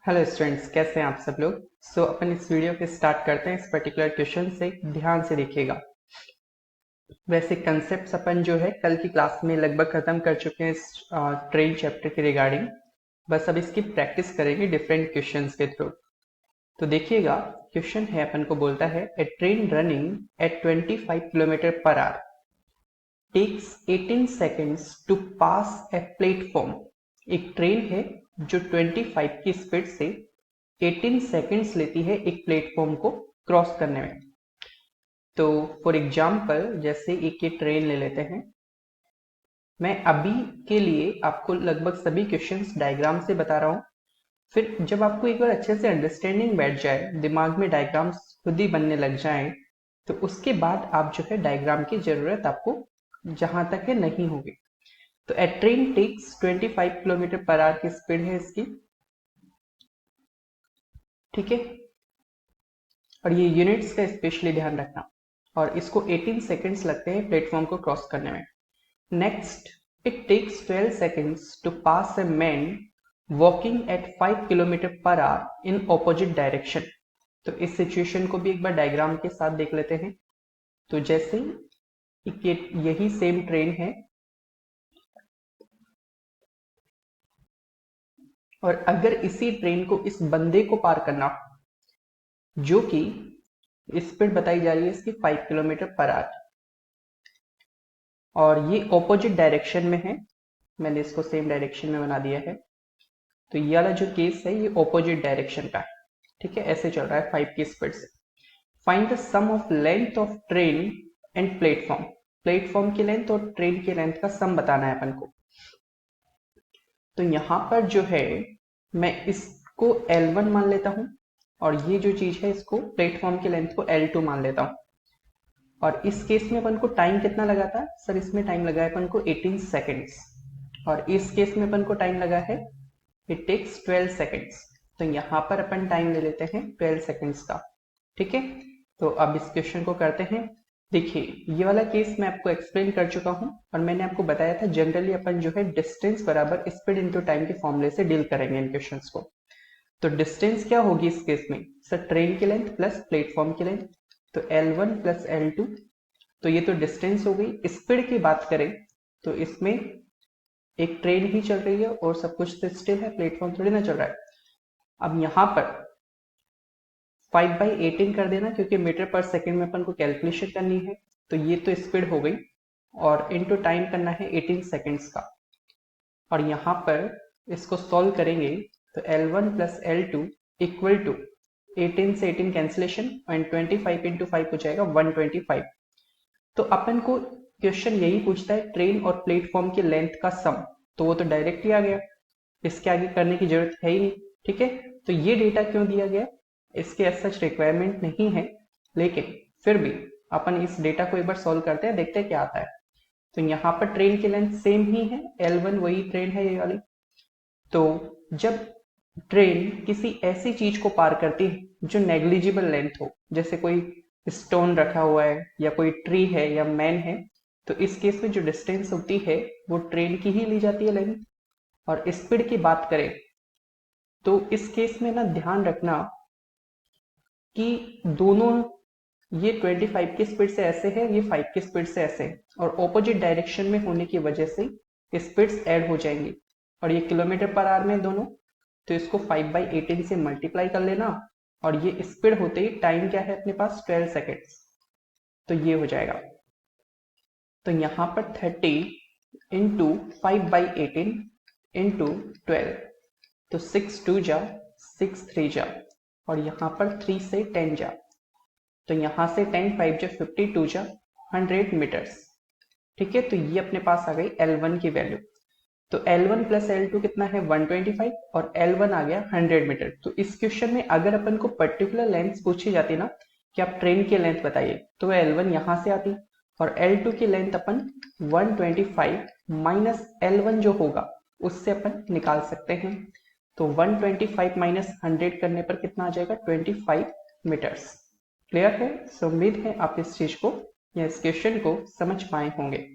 Hello students, कैसे हैं आप सब लोग। अपन इस वीडियो के स्टार्ट करते हैं। इस पर्टिकुलर क्वेश्चन से ध्यान से देखिएगा। वैसे कंसेप्ट्स अपन जो है कल की क्लास में लगभग खत्म कर चुके हैं इस ट्रेन चैप्टर के रिगार्डिंग। बस अब इसकी प्रैक्टिस करेंगे डिफरेंट क्वेश्चंस के थ्रू। तो देखिएगा, क्वेश्चन है अपन को बोलता है a train running at 25 kilometre per hour takes 18 seconds to pass a platform. एक ट्रेन है जो 25 की स्पीड से 18 सेकेंड्स लेती है एक प्लेटफॉर्म को क्रॉस करने में। तो फॉर एग्जाम्पल जैसे एक ये ट्रेन ले लेते हैं। मैं अभी के लिए आपको लगभग सभी क्वेश्चंस डायग्राम से बता रहा हूँ। फिर जब आपको एक बार अच्छे से अंडरस्टैंडिंग बैठ जाए, दिमाग में डायग्राम्स खुद ही बनने लग जाएं, तो उसके बाद आप जो है डायग्राम की जरूरत आपको जहां तक है नहीं होगी। तो a train takes 25 kilometre per hour की स्पीड है इसकी, ठीक है। और ये यूनिट्स का स्पेशली ध्यान रखना। और इसको 18 सेकेंड्स लगते हैं प्लेटफॉर्म को क्रॉस करने में। Next, it takes 12 seconds to pass a man walking at 5 kilometre per hour in opposite direction. तो इस सिचुएशन को भी एक बार डायग्राम के साथ देख लेते हैं। तो जैसे यही सेम ट्रेन है और अगर इसी ट्रेन को इस बंदे को पार करना, जो कि स्पीड बताई जा रही है इसकी 5 किलोमीटर पर आवर, और ये ऑपोजिट डायरेक्शन में है, मैंने इसको सेम डायरेक्शन में बना दिया है। तो ये वाला जो केस है ये ऑपोजिट डायरेक्शन का है, ठीक है। ऐसे चल रहा है 5 की स्पीड से। Find the sum of length of train and platform. Platform की लेंथ और ट्रेन की लेंथ का सम बताना है अपन को। तो यहां पर जो है मैं इसको L1 मान लेता हूं और ये जो चीज है इसको प्लेटफॉर्म की लेंथ को L2 मान लेता हूं। और इस केस में अपन को टाइम कितना लगा था सर? इसमें टाइम लगा है अपन को 18 सेकेंड्स और इस केस में अपन को टाइम लगा है इट टेक्स 12 सेकेंड्स। तो यहां पर अपन टाइम ले लेते हैं 12 सेकेंड्स का, ठीक है। तो अब इस क्वेश्चन को करते हैं। देखिए, ये वाला केस मैं आपको एक्सप्लेन कर चुका हूं और मैंने आपको बताया था जनरली अपन जो है डिस्टेंस बराबर स्पीड इनटू टाइम के फॉर्मूले से डील करेंगे इन क्वेश्चंस को। तो डिस्टेंस क्या होगी इस केस में सर? ट्रेन की लेंथ प्लस प्लेटफॉर्म की लेंथ। तो L1 प्लस L2, तो ये तो डिस्टेंस हो गई। स्पीड की बात करें तो इसमें एक ट्रेन ही चल रही है और सब कुछ तो स्टिल है, प्लेटफॉर्म थोड़ी ना चल रहा है। अब यहां पर 5/18 कर देना क्योंकि मीटर पर सेकेंड में अपन को कैलकुलेशन करनी है। तो ये तो स्पीड हो गई और इनटू टाइम करना है 18 सेकेंड्स का। और यहां पर इसको सॉल्व करेंगे तो L1 plus L2 equal to 18 से 18 कैंसिलेशन एंड 25 इंटू 5 हो जाएगा 125। तो अपन को क्वेश्चन यही पूछता है ट्रेन और प्लेटफॉर्म की लेंथ का सम, तो वो तो डायरेक्टली आ गया, इसके आगे करने की जरूरत है ही नहीं, ठीक है। तो ये डेटा क्यों दिया गया, इसके एज सच रिक्वायरमेंट नहीं है, लेकिन फिर भी अपन इस डेटा को एक बार सॉल्व करते हैं, देखते हैं क्या आता है। तो यहाँ पर ट्रेन की लेंथ सेम ही है, L1 वही ट्रेन है ये वाली। तो जब ट्रेन किसी ऐसी चीज को पार करती है जो नेग्लिजिबल लेंथ हो, जैसे कोई स्टोन रखा हुआ है या कोई ट्री है या मैन है, तो इस केस में जो डिस्टेंस होती है वो ट्रेन की ही ली जाती है लेंथ। और स्पीड की बात करें तो इस केस में ना ध्यान रखना कि दोनों, ये 25 की स्पीड से ऐसे है, ये 5 की स्पीड से ऐसे है, और ऑपोजिट डायरेक्शन में होने की वजह से स्पीड्स ऐड हो जाएंगी। और ये किलोमीटर पर आवर में दोनों, तो इसको 5/18 से मल्टीप्लाई कर लेना। और ये स्पीड होते ही टाइम क्या है अपने पास 12 सेकेंड्स, तो ये हो जाएगा। तो यहाँ पर 30 इंटू 5/18 इंटू 12, तो 6 2 जा 6 3 जा, और यहाँ पर 3 से 10 जा, तो यहाँ से 10 5 जा 52 जा 100 मीटर्स, ठीक है। तो ये अपने पास आ गई L1 की वैल्यू। तो L1 प्लस L2 कितना है 125 और L1 आ गया 100 मीटर। तो इस क्वेश्चन में अगर अपन को पर्टिकुलर लेंथ पूछी जाती ना कि आप ट्रेन की लेंथ बताइए, तो L1 यहां से आती और L2 की लेंथ अपन 125 माइनस L1 जो होगा उससे अपन निकाल सकते हैं। तो 125 माइनस 100 करने पर कितना आ जाएगा 25 मीटर्स। क्लियर है? सो उम्मीद है आप इस चीज को या इस क्वेश्चन को समझ पाए होंगे।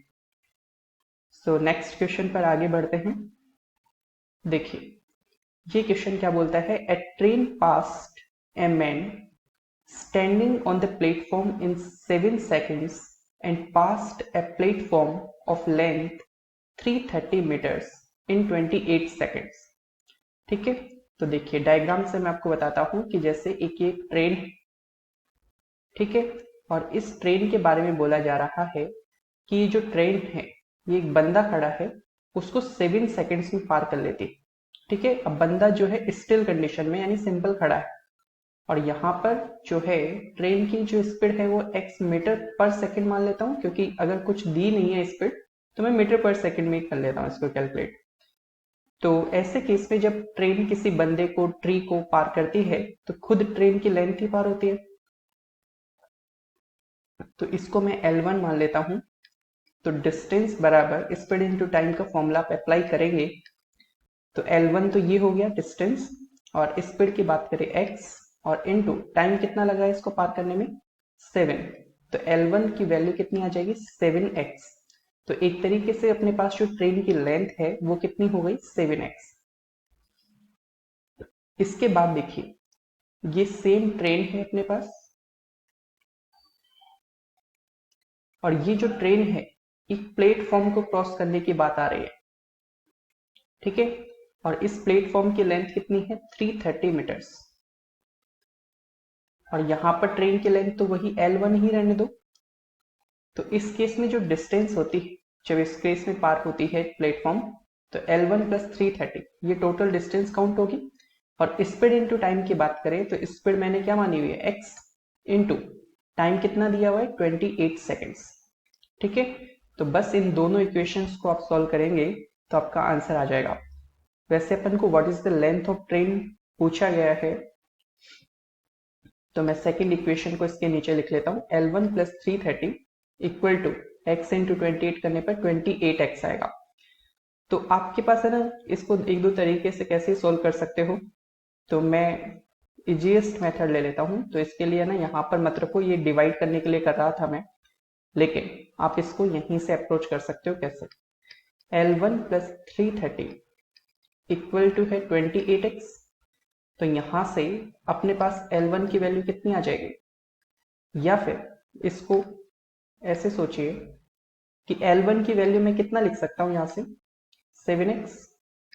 सो नेक्स्ट क्वेश्चन पर आगे बढ़ते हैं। देखिए, ये क्वेश्चन क्या बोलता है, a train passed a man standing on the platform in 7 seconds and passed a platform of length 330 meters in 28 seconds। ठीक है, तो देखिए डायग्राम से मैं आपको बताता हूं कि जैसे एक ये ट्रेन है, ठीक है, और इस ट्रेन के बारे में बोला जा रहा है कि ये जो ट्रेन है ये एक बंदा खड़ा है, उसको 7 seconds में पार कर लेती है। ठीक है, अब बंदा जो है स्टिल कंडीशन में यानी सिंपल खड़ा है, और यहाँ पर जो है ट्रेन की जो स्पीड है वो x मीटर पर सेकंड मान लेता हूँ, क्योंकि अगर कुछ दी नहीं है स्पीड तो मैं मीटर पर सेकंड में कर लेता हूँ इसको कैलकुलेट। तो ऐसे केस में जब ट्रेन किसी बंदे को ट्री को पार करती है तो खुद ट्रेन की लेंथ ही पार होती है, तो इसको मैं L1 मान लेता हूं। तो डिस्टेंस बराबर स्पीड इंटू टाइम का फॉर्मूला आप अप्लाई करेंगे तो L1 तो ये हो गया डिस्टेंस, और स्पीड की बात करें x, और इनटू टाइम कितना लगा है इसको पार करने में 7, तो L1 की वैल्यू कितनी आ जाएगी 7x। तो एक तरीके से अपने पास जो ट्रेन की लेंथ है वो कितनी हो गई 7x। इसके बाद देखिए ये सेम ट्रेन है अपने पास, और ये जो ट्रेन है एक प्लेटफॉर्म को क्रॉस करने की बात आ रही है। ठीक है, और इस प्लेटफॉर्म की लेंथ कितनी है 330 मीटर्स, और यहां पर ट्रेन की लेंथ तो वही L1 ही रहने दो। तो इस केस में जो डिस्टेंस होती है जब इस केस में पार होती है प्लेटफॉर्म, तो L1 प्लस 330 ये टोटल डिस्टेंस काउंट होगी। और स्पीड इंटू टाइम की बात करें तो स्पीड मैंने क्या मानी हुई है x, इंटू टाइम कितना दिया हुआ है 28 सेकेंड्स। ठीक है, तो बस इन दोनों इक्वेशंस को आप सॉल्व करेंगे तो आपका आंसर आ जाएगा। वैसे अपन को what is the length of train पूछा गया है, तो मैं सेकंड इक्वेशन को इसके नीचे लिख लेता हूं, L1 plus 330 equal to x into 28 करने पर 28x आएगा। तो आपके पास है ना, इसको एक दो तरीके से कैसे सॉल्व कर सकते हो, तो मैं इजीएस्ट मेथड ले लेता हूं। तो इसके लिए ना यहाँ पर मत रखो, ये डिवाइड करने के लिए कर रहा था मैं, लेकिन आप इसको यहीं से अप्रोच कर सकते हो। कैसे, L1 प्लस 330 इक्वल टू है 28x, तो यहां से अपने पास L1 की वैल्यू कितनी आ जाएगी, या फिर इसको ऐसे सोचिए कि L1 की वैल्यू मैं कितना लिख सकता हूं यहां से 7x,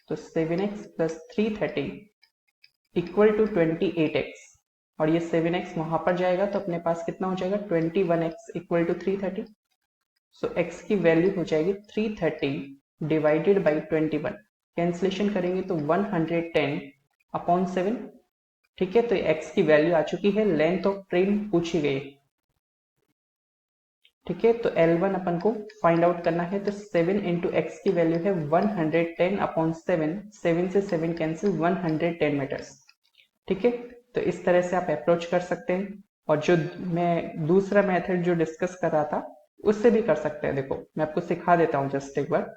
तो 7x plus 330 equal to 28x, और ये 7x वहां पर जाएगा तो अपने पास कितना हो जाएगा 21x equal to 330। So x की वैल्यू हो जाएगी 330 डिवाइडेड बाई 21, कैंसिलेशन करेंगे तो 110 अपॉन 7। ठीक है, तो x की वैल्यू आ चुकी है, लेंथ ऑफ ट्रेन पूछी गई। ठीक है, तो L1 अपन को फाइंड आउट करना है, तो 7 इंटू एक्स की वैल्यू है 110 अपॉन 7, 7 से 7 कैंसिल 110 मीटर्स। ठीक है, तो इस तरह से आप अप्रोच कर सकते हैं, और जो मैं दूसरा मेथड जो डिस्कस कर रहा था उससे भी कर सकते हैं। देखो मैं आपको सिखा देता हूं, जस्ट एक बार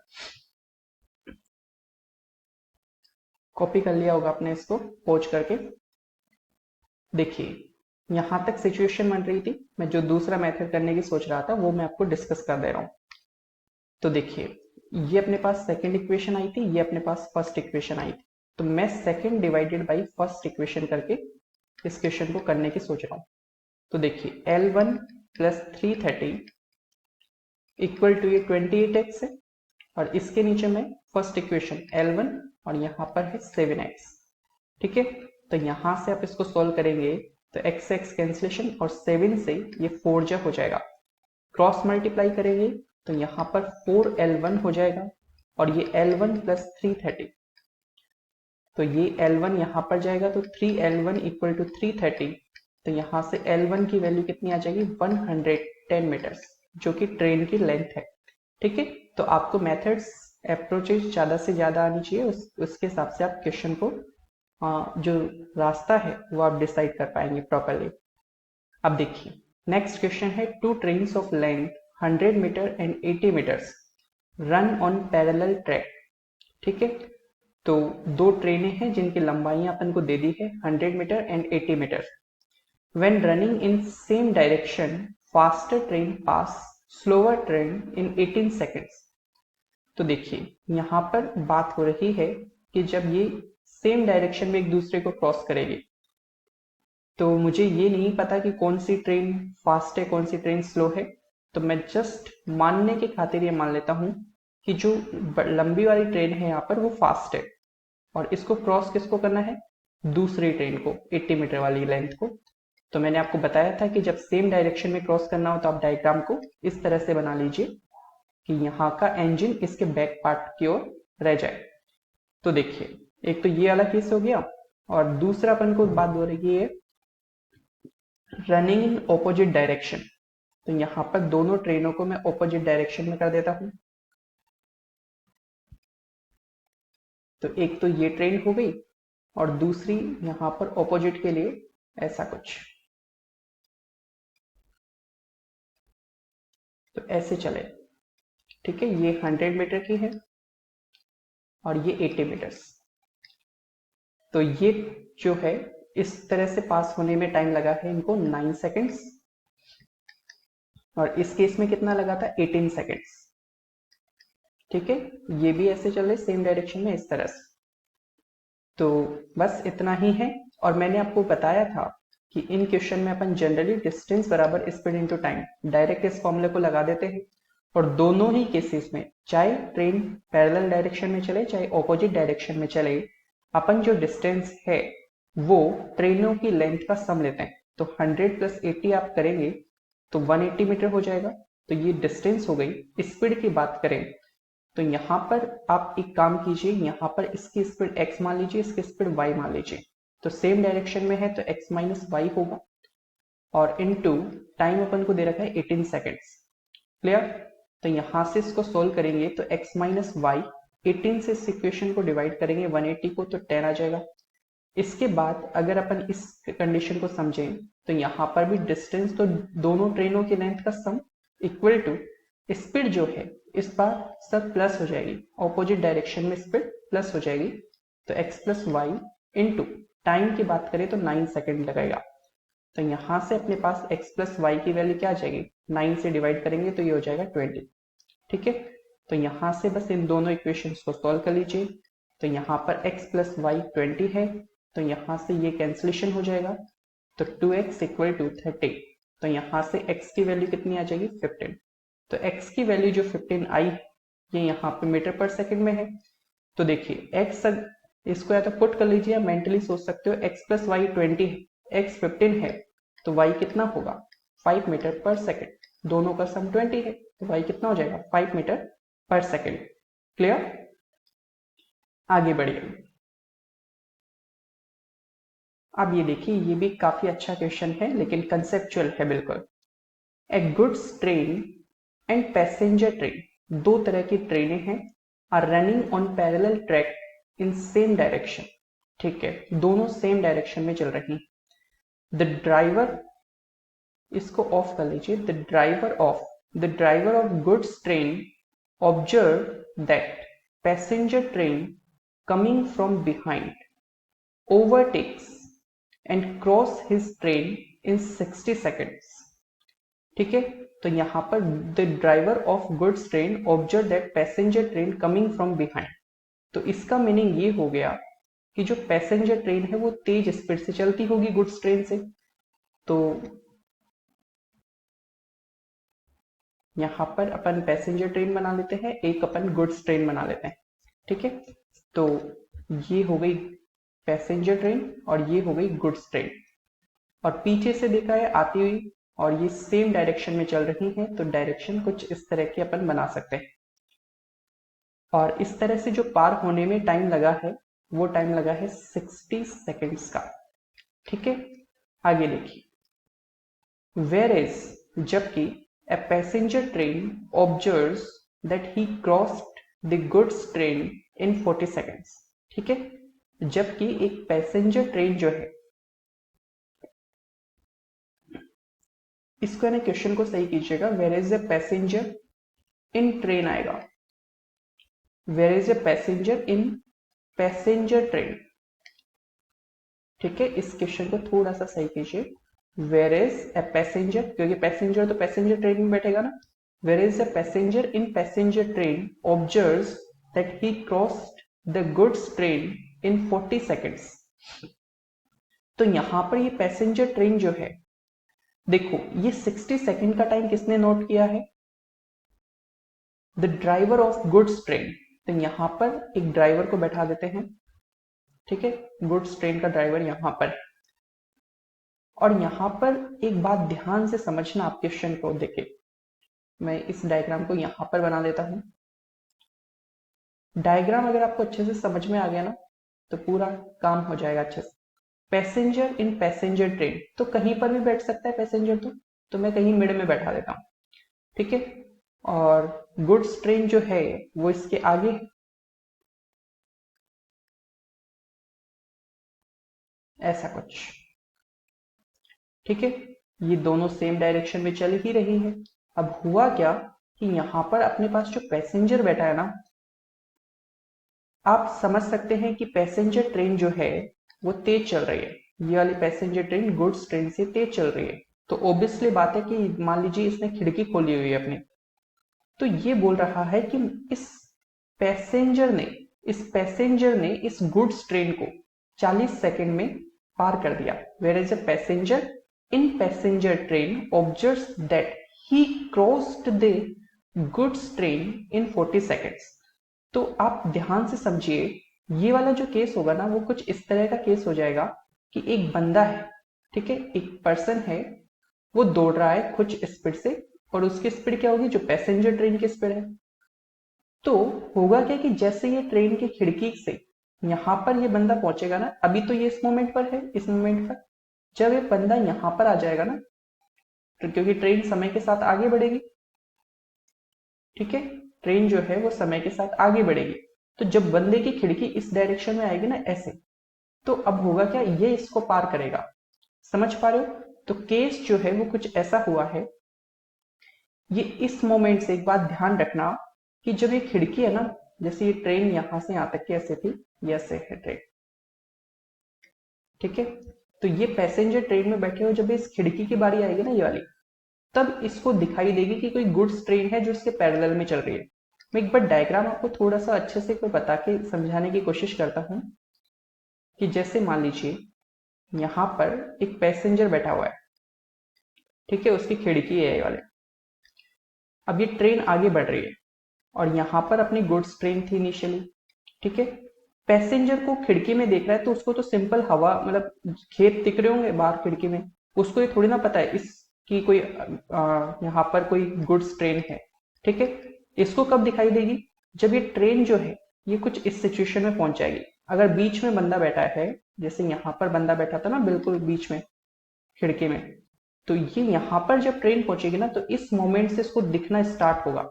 कॉपी कर लिया होगा आपने इसको पॉज करके। देखिए यहां तक सिचुएशन बन रही थी, मैं जो दूसरा मेथड करने की सोच रहा था वो मैं आपको डिस्कस कर दे रहा हूं। तो देखिए ये अपने पास सेकंड इक्वेशन आई थी, ये अपने पास फर्स्ट इक्वेशन आई थी, तो मैं second divided by first equation करके इस क्वेश्चन को करने की सोच रहा हूं। तो देखिए L1 प्लस 330 इक्वल टू ये 28x है, और इसके नीचे में फर्स्ट इक्वेशन L1 और यहाँ पर है 7x। ठीक है, तो यहां से आप इसको सॉल्व करेंगे तो x x कैंसिलेशन, और 7 से ये 4 जा हो जाएगा, क्रॉस मल्टीप्लाई करेंगे तो यहाँ पर 4L1 हो जाएगा, और ये L1 प्लस 330, तो ये L1 यहाँ पर जाएगा तो 3L1 इक्वल टू 330, तो यहाँ से L1 की वैल्यू कितनी आ जाएगी 110 मीटर्स, जो कि ट्रेन की लेंथ है। ठीक है, तो आपको मेथड्स अप्रोचेज ज्यादा से ज्यादा आनी चाहिए, उसके हिसाब से आप क्वेश्चन को जो रास्ता है वो आप डिसाइड कर पाएंगे प्रॉपरली। अब देखिए नेक्स्ट क्वेश्चन है, two trains of length 100 metre and 80 metres run on parallel track. ठीक है, तो दो ट्रेनें हैं जिनकी लंबाइयां अपन को दे दी है 100 metre and 80 metre. When running in same direction faster train pass slower train in 18 seconds. तो देखिए यहाँ पर बात हो रही है कि जब ये सेम डायरेक्शन में एक दूसरे को क्रॉस करेगी। तो मुझे ये नहीं पता कि कौन सी ट्रेन फास्ट है कौन सी ट्रेन स्लो है, तो मैं जस्ट मानने की खातिर ये मान लेता हूं कि जो लंबी वाली ट्रेन है यहाँ पर वो फास्ट है, और इसको क्रॉस किसको करना है, दूसरी ट्रेन को, 80 मीटर वाली लेंथ को। तो मैंने आपको बताया था कि जब सेम डायरेक्शन में क्रॉस करना हो तो आप डायग्राम को इस तरह से बना लीजिए कि यहाँ का इंजन इसके बैक पार्ट की ओर रह जाए। तो देखिए, एक तो ये वाला केस हो गया, और दूसरा अपन को बात हो रही है रनिंग इन ऑपोजिट डायरेक्शन। तो यहाँ पर दोनों ट्रेनों को मैं ऑपोजिट डायरेक्शन में कर देता हूं। तो एक तो ये ट्रेन हो गई, और दूसरी यहाँ पर ऑपोजिट के लिए ऐसा कुछ। तो ऐसे चले, ठीक है, ये 100 मीटर की है और ये 80 मीटर्स। तो ये जो है इस तरह से पास होने में टाइम लगा है इनको 9 सेकेंड्स, और इस केस में कितना लगा था, 18 सेकेंड्स। ठीक है, ये भी ऐसे चल रहे सेम डायरेक्शन में इस तरह से। तो बस इतना ही है। और मैंने आपको बताया था कि इन क्वेश्चन में अपन जनरली डिस्टेंस बराबर स्पीड इनटू टाइम डायरेक्ट इस फॉर्मूले को लगा देते हैं, और दोनों ही केसेस में चाहे ट्रेन पैरेलल डायरेक्शन में चले चाहे ऑपोजिट डायरेक्शन में चले, अपन जो डिस्टेंस है वो ट्रेनों की लेंथ का सम लेते हैं। तो 100 प्लस 80 आप करेंगे तो 180 मीटर हो जाएगा। तो ये डिस्टेंस हो गई। स्पीड की बात करें तो यहाँ पर आप एक काम कीजिए, यहाँ पर इसकी स्पीड x मान लीजिए, इसकी स्पीड y मान लीजिए। तो सेम डायरेक्शन में है तो x माइनस वाई होगा, और इनटू टाइम अपन को दे रखा है 18 सेकेंड्स। क्लियर। तो यहां से इसको सोल्व करेंगे तो x माइनस वाई 18 से इस इक्वेशन को डिवाइड करेंगे 180 को, तो 10 आ जाएगा। इसके बाद अगर अपन इस कंडीशन को समझें तो यहाँ पर भी डिस्टेंस तो दोनों ट्रेनों की लेंथ का सम इक्वल टू स्पीड जो है इस बार सब प्लस हो जाएगी, ऑपोजिट डायरेक्शन में स्पीड प्लस हो जाएगी। तो x प्लस वाई इंटू टाइम की बात करें तो 9 सेकेंड लगेगा। तो यहां से अपने पास x प्लस वाई की वैल्यू क्या आ जाएगी, 9 से डिवाइड करेंगे तो ये हो जाएगा 20। ठीक है, तो यहां से बस इन दोनों इक्वेशंस को सॉल्व कर लीजिए। तो यहाँ पर x प्लस वाई 20 है, तो यहां से ये कैंसिलेशन हो जाएगा, तो 2x इक्वल टू 30। तो यहां से x की वैल्यू कितनी आ जाएगी, 15। तो x की वैल्यू जो 15 आई ये यहाँ पे मीटर पर सेकंड में है। तो देखिए x, इसको या तो पुट कर लीजिए या मेंटली सोच सकते हो, x प्लस वाई 20 है, x 15 है, तो y कितना होगा, 5 मीटर पर सेकंड। दोनों का सम 20 है, तो y कितना हो जाएगा, 5 मीटर पर सेकंड। क्लियर। आगे बढ़िए। अब ये देखिए, ये भी काफी अच्छा क्वेश्चन है लेकिन कंसेप्चुअल है बिल्कुल। A goods train and passenger train, दो तरह की ट्रेनें हैं, are running on parallel track in same direction. ठीक है, दोनों सेम डायरेक्शन में चल रही हैं। द ड्राइवर, इसको ऑफ कर लीजिए, the driver of goods train observe that passenger train coming from behind overtakes and cross his train in 60 seconds। ठीक है, तो यहां पर the driver of goods train observe that passenger train coming from behind. तो इसका meaning ये हो गया कि जो पैसेंजर ट्रेन है वो तेज स्पीड से चलती होगी गुड्स ट्रेन से। तो यहां पर अपन पैसेंजर ट्रेन बना लेते हैं, एक अपन गुड्स ट्रेन बना लेते हैं। ठीक है, तो ये हो गई पैसेंजर ट्रेन और ये हो गई गुड्स ट्रेन, और पीछे से देखा है आती हुई, और ये सेम डायरेक्शन में चल रही है। तो डायरेक्शन कुछ इस तरह की अपन बना सकते हैं, और इस तरह से जो पार होने में टाइम लगा है वो टाइम लगा है 60 सेकेंड्स का। ठीक है, आगे देखिए, वेयर इज, जबकि a passenger train observes that he crossed the goods train in 40 seconds. ठीक है, जबकि एक पैसेंजर ट्रेन जो है, इसको ना क्वेश्चन को सही कीजिएगा, where is a passenger in train आएगा, where is a passenger in passenger train. ठीक है, इस क्वेश्चन को थोड़ा सा सही कीजिए, वेयर इज ए पैसेंजर, क्योंकि पैसेंजर तो पैसेंजर ट्रेन में बैठेगा ना। Where is a passenger in passenger train observes that he crossed the goods train in 40 seconds. तो यहां पर ये पैसेंजर ट्रेन जो है, देखो ये 60 सेकेंड का टाइम किसने नोट किया है? The driver of goods train. तो यहां पर एक ड्राइवर को बैठा देते हैं, ठीक है, गुड्स ट्रेन का ड्राइवर यहां पर है। और यहां पर एक बात ध्यान से समझना, आप क्वेश्चन को देखे, मैं इस डायग्राम को यहां पर बना देता हूं। डायग्राम अगर आपको अच्छे से समझ में आ गया ना तो पूरा काम हो जाएगा अच्छे से। पैसेंजर इन पैसेंजर ट्रेन, तो कहीं पर भी बैठ सकता है पैसेंजर, तो मैं कहीं मिड में बैठा देता हूं, ठीक है। और गुड्स ट्रेन जो है वो इसके आगे है, ऐसा कुछ, ठीक है। ये दोनों सेम डायरेक्शन में चल ही रही है। अब हुआ क्या कि यहां पर अपने पास जो पैसेंजर बैठा है ना, आप समझ सकते हैं कि पैसेंजर ट्रेन जो है वो तेज चल रही है। ये वाली पैसेंजर ट्रेन गुड्स ट्रेन से तेज चल रही है। तो ऑब्वियसली बात है कि मान लीजिए इसने खिड़की खोली हुई है अपनी, तो ये बोल रहा है कि इस पैसेंजर ने इस गुड्स ट्रेन को 40 सेकेंड में पार कर दिया। Where is a passenger in passenger train observes that he crossed the goods train in 40 seconds. तो आप ध्यान से समझिए, ये वाला जो केस होगा ना वो कुछ इस तरह का केस हो जाएगा कि एक बंदा है, ठीक है, एक पर्सन है, वो दौड़ रहा है कुछ स्पीड से, और उसकी स्पीड क्या होगी? जो पैसेंजर ट्रेन की स्पीड है। तो होगा क्या कि जैसे ये ट्रेन की खिड़की से यहां पर ये बंदा पहुंचेगा ना, अभी तो ये इस मोमेंट पर है, इस मोमेंट पर जब ये बंदा यहां पर आ जाएगा ना, तो क्योंकि ट्रेन समय के साथ आगे बढ़ेगी, ठीक है, ट्रेन जो है वो समय के साथ आगे बढ़ेगी। तो जब बंदे की खिड़की इस डायरेक्शन में आएगी ना ऐसे, तो अब होगा क्या, ये इसको पार करेगा। समझ पा रहे हो? तो केस जो है वो कुछ ऐसा हुआ है। ये इस मोमेंट से एक बात ध्यान रखना कि जब ये खिड़की है ना, जैसे ये ट्रेन यहां से यहां तक की ऐसे थी, ये ऐसे है ट्रेन, ठीक है। तो ये पैसेंजर ट्रेन में बैठे हो, जब इस खिड़की की बारी आएगी ना ये वाली, तब इसको दिखाई देगी कि कोई गुड्स ट्रेन है जो इसके पैरेलल में चल रही है। मैं एक बार डायग्राम आपको थोड़ा सा अच्छे से कोई बता के समझाने की कोशिश करता हूं कि जैसे मान लीजिए यहां पर एक पैसेंजर बैठा हुआ है, ठीक है, उसकी खिड़की है ये वाले। अब ये ट्रेन आगे बढ़ रही है और यहां पर अपनी गुड्स ट्रेन थी इनिशियली, ठीक है। पैसेंजर को खिड़की में देख रहा है तो उसको तो सिंपल हवा, मतलब खेत दिख रहे होंगे बाहर खिड़की में, उसको ये थोड़ी ना पता है इसकी कोई यहाँ पर कोई गुड्स ट्रेन है, ठीक है। इसको कब दिखाई देगी? जब ये ट्रेन जो है ये कुछ इस सिचुएशन में पहुंच जाएगी। अगर बीच में बंदा बैठा है, जैसे यहाँ पर बंदा बैठा था ना बिल्कुल बीच में खिड़की में, तो ये यहाँ पर जब ट्रेन पहुंचेगी ना, तो इस मोमेंट से इसको दिखना स्टार्ट होगा,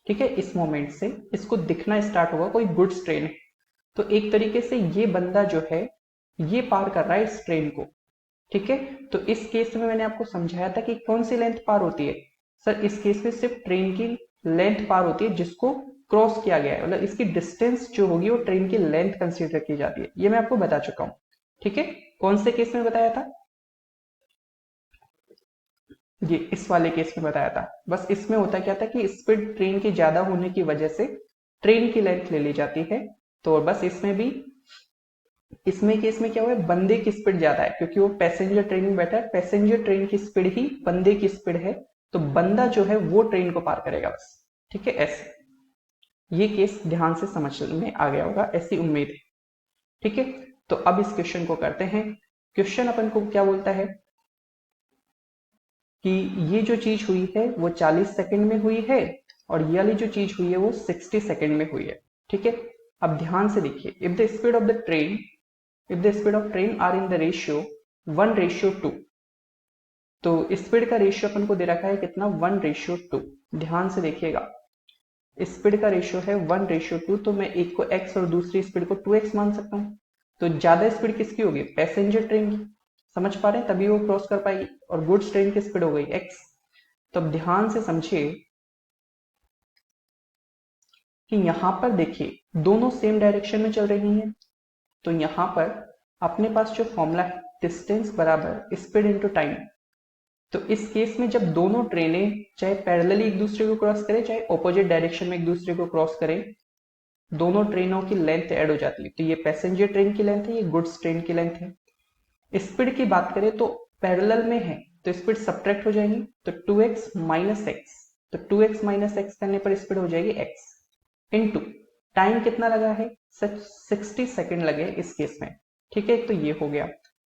ठीक है, इस मोमेंट से इसको दिखना स्टार्ट होगा कोई गुड्स ट्रेन है। तो एक तरीके से ये बंदा जो है ये पार कर रहा है इस ट्रेन को, ठीक है। तो इस केस में मैंने आपको समझाया था कि कौन सी लेंथ पार होती है। सर इस केस में सिर्फ ट्रेन की लेंथ पार होती है जिसको क्रॉस किया गया है, मतलब इसकी डिस्टेंस जो होगी वो ट्रेन की लेंथ कंसीडर की जाती है। ये मैं आपको बता चुका हूं, ठीक है। कौन से केस में बताया था? ये इस वाले केस में बताया था। बस इसमें होता क्या था कि स्पीड ट्रेन की ज्यादा होने की वजह से ट्रेन की लेंथ ले ली जाती है। तो बस इसमें भी, इसमें केस में क्या हुआ है, बंदे की स्पीड ज्यादा है क्योंकि वो पैसेंजर ट्रेन में बैठा है, पैसेंजर ट्रेन की स्पीड ही बंदे की स्पीड है, तो बंदा जो है वो ट्रेन को पार करेगा बस, ठीक है। ऐसे ये केस ध्यान से समझ में आ गया होगा, ऐसी उम्मीद है, ठीक है। तो अब इस क्वेश्चन को करते हैं। क्वेश्चन अपन को क्या बोलता है कि ये जो चीज हुई है वो 40 सेकंड में हुई है और ये वाली जो चीज हुई है वो 60 सेकंड में हुई है, ठीक है। अब ध्यान से देखिए, if the speed of the train, if the speed of train are in the ratio 1:2, तो स्पीड का रेशियो अपन को दे रखा है कितना, 1:2। ध्यान से देखिएगा, स्पीड का रेशियो है 1:2, तो मैं एक को x और दूसरी स्पीड को 2x मान सकता हूँ। तो ज्यादा स्पीड किसकी होगी? पैसेंजर ट्रेन की। समझ पा रहे हैं? तभी वो क्रॉस कर पाएगी। और गुड्स ट्रेन की स्पीड हो गई x। तो अब ध्यान से समझिए कि यहां पर देखिए दोनों सेम डायरेक्शन में चल रही हैं, तो यहां पर अपने पास जो फॉर्मूला है डिस्टेंस बराबर स्पीड इनटू टाइम, तो इस केस में जब दोनों ट्रेनें चाहे पैरेलली एक दूसरे को क्रॉस करें चाहे ऑपोजिट डायरेक्शन में एक दूसरे को क्रॉस करें, दोनों ट्रेनों की लेंथ ऐड हो जाती है। तो ये पैसेंजर ट्रेन की लेंथ है, ये गुड्स ट्रेन की लेंथ है। स्पीड की बात करें तो पैरेलल में है तो स्पीड सब्ट्रैक्ट हो जाएगी, तो 2x माइनस एक्स, तो 2x माइनस एक्स करने पर स्पीड हो जाएगी x इनटू टाइम कितना लगा है, 60 सेकंड लगे इस केस में। ठीक है, तो ये हो गया।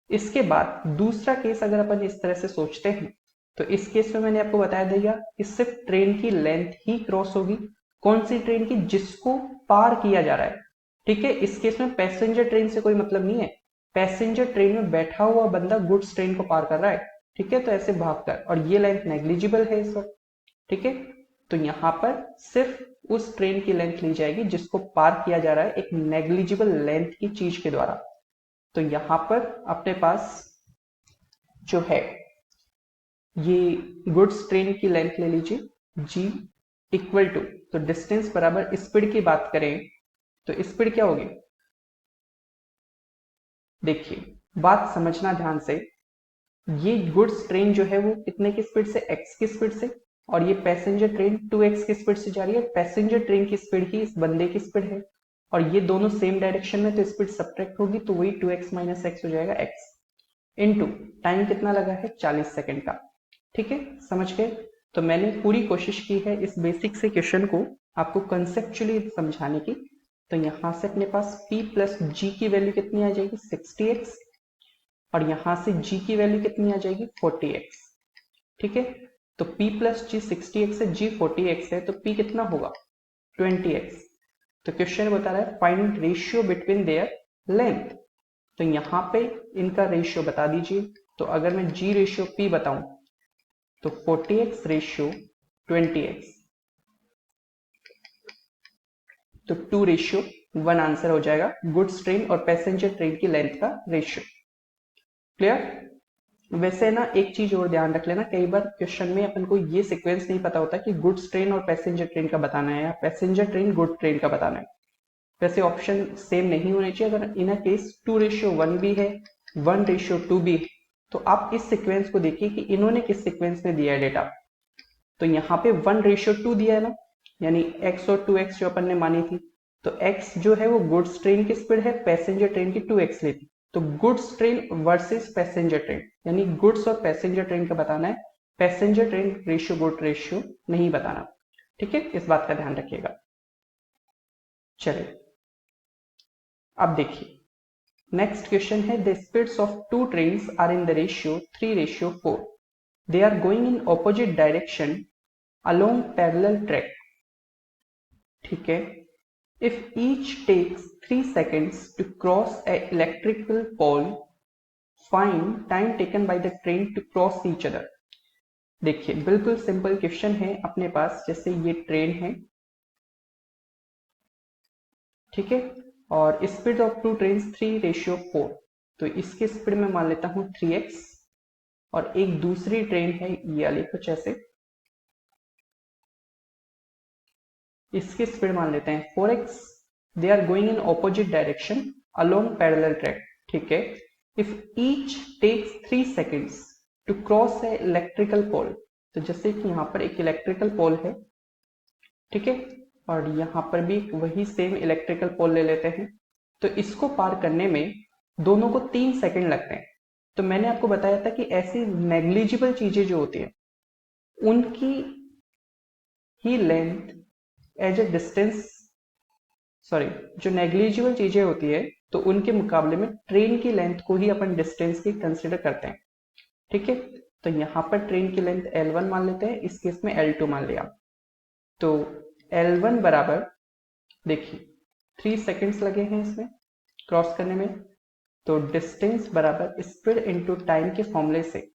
इसके बाद दूसरा केस अगर अपन इस तरह से सोचते हैं तो इस केस में मैंने आपको बताया दिया कि सिर्फ ट्रेन की लेंथ ही क्रॉस होगी। कौन सी ट्रेन की, जिसको पार किया जा रहा है। ठीक है, इस केस में पैसेंजर ट्रेन से कोई मतलब नहीं है, पैसेंजर ट्रेन में बैठा हुआ बंदा गुड्स ट्रेन को पार कर रहा है। ठीक है, तो ऐसे भागकर, और ये लेंथ नेग्लिजिबल है इस वक्त। ठीक है, तो यहां पर सिर्फ उस ट्रेन की लेंथ ली जाएगी जिसको पार किया जा रहा है एक नेग्लिजिबल लेंथ की चीज के द्वारा। तो यहां पर अपने पास जो है ये गुड्स ट्रेन की लेंथ ले लीजिए, g इक्वल टू, तो डिस्टेंस बराबर स्पीड की बात करें तो स्पीड क्या होगी, देखिए बात समझना ध्यान से। ये गुड्स ट्रेन जो है वो कितने की स्पीड से, x की स्पीड से, और ये पैसेंजर ट्रेन 2x की स्पीड से जा रही है। पैसेंजर ट्रेन की स्पीड ही इस बंदे की स्पीड है, और ये दोनों सेम डायरेक्शन में, तो स्पीड सब्ट्रैक्ट होगी, तो वही 2x माइनस एक्स हो जाएगा x इनटू टाइम कितना लगा है 40 सेकंड का। ठीक है, समझ गए। तो मैंने पूरी कोशिश की है इस बेसिक से क्वेश्चन को आपको कंसेप्चुअली समझाने की। तो यहां से अपने पास p प्लस जी की वैल्यू कितनी आ जाएगी 60x, और यहां से g की वैल्यू कितनी आ जाएगी 40x। ठीक है, तो p प्लस जी 60x है, g 40x है, तो p कितना होगा 20x। तो क्वेश्चन बता रहा है find ratio between their length. तो यहां पे इनका रेशियो बता दीजिए। तो अगर मैं g रेशियो p बताऊं तो 40x रेशियो 20x, तो 2 रेशियो 1 आंसर हो जाएगा गुड्स ट्रेन और पैसेंजर ट्रेन की लेंथ का रेशियो। क्लियर। वैसे ना एक चीज और ध्यान रख लेना, कई बार क्वेश्चन में अपन को ये सीक्वेंस नहीं पता होता कि गुड्स ट्रेन और पैसेंजर ट्रेन का बताना है या पैसेंजर ट्रेन गुड ट्रेन का बताना है। वैसे ऑप्शन सेम नहीं होने चाहिए। अगर इन केस 2:1 भी है, 1:2 भी है, तो आप इस सीक्वेंस को देखिए कि इन्होंने किस सीक्वेंस में दिया है डेटा। तो यहाँ पे 1:2 दिया है ना, यानी x और 2x जो अपन ने मानी थी, तो x जो है वो गुड्स ट्रेन की स्पीड है, पैसेंजर ट्रेन की 2x लेती, तो goods train versus passenger train, यानी गुड्स और पैसेंजर ट्रेन का बताना है, passenger train ratio good ratio नहीं बताना। ठीक है, इस बात का ध्यान रखिएगा। चलिए अब देखिए नेक्स्ट क्वेश्चन है, the speeds of two trains are in the ratio 3:4, they are going in opposite direction along parallel track. ठीक है, if each takes 3 seconds to cross a electrical pole, find time taken by the train to cross each other. देखिए बिल्कुल simple question है अपने पास। जैसे ये train है, ठीक है, और स्पीड ऑफ टू ट्रेन 3:4, तो इसकी स्पीड में मान लेता हूं 3x, और एक दूसरी ट्रेन है ये वाली कुछ ऐसे, इसकी स्पीड मान लेते हैं 4x, they are going in opposite direction along parallel track. ठीक है, if each takes 3 seconds to cross a electrical pole, तो जैसे कि यहाँ पर एक इलेक्ट्रिकल पोल है, ठीक है, और यहाँ पर भी वही सेम इलेक्ट्रिकल पोल ले लेते हैं, तो इसको पार करने में दोनों को 3 सेकेंड लगते हैं। तो मैंने आपको बताया था कि ऐसी नेग्लिजिबल चीजें जो होती है उनकी ही length as a distance, sorry, जो नेग्लिजिबल चीजें होती है तो उनके मुकाबले में ट्रेन की लेंथ को ही अपन डिस्टेंस की कंसिडर करते हैं। ठीक है, तो यहां पर ट्रेन की लेंथ L1 मान लेते हैं, इस केस में L2 मान लिया। तो L1 बराबर, देखिए 3 सेकेंड्स लगे हैं इसमें क्रॉस करने में, तो डिस्टेंस बराबर स्पीड इनटू टाइम के फॉर्मूले से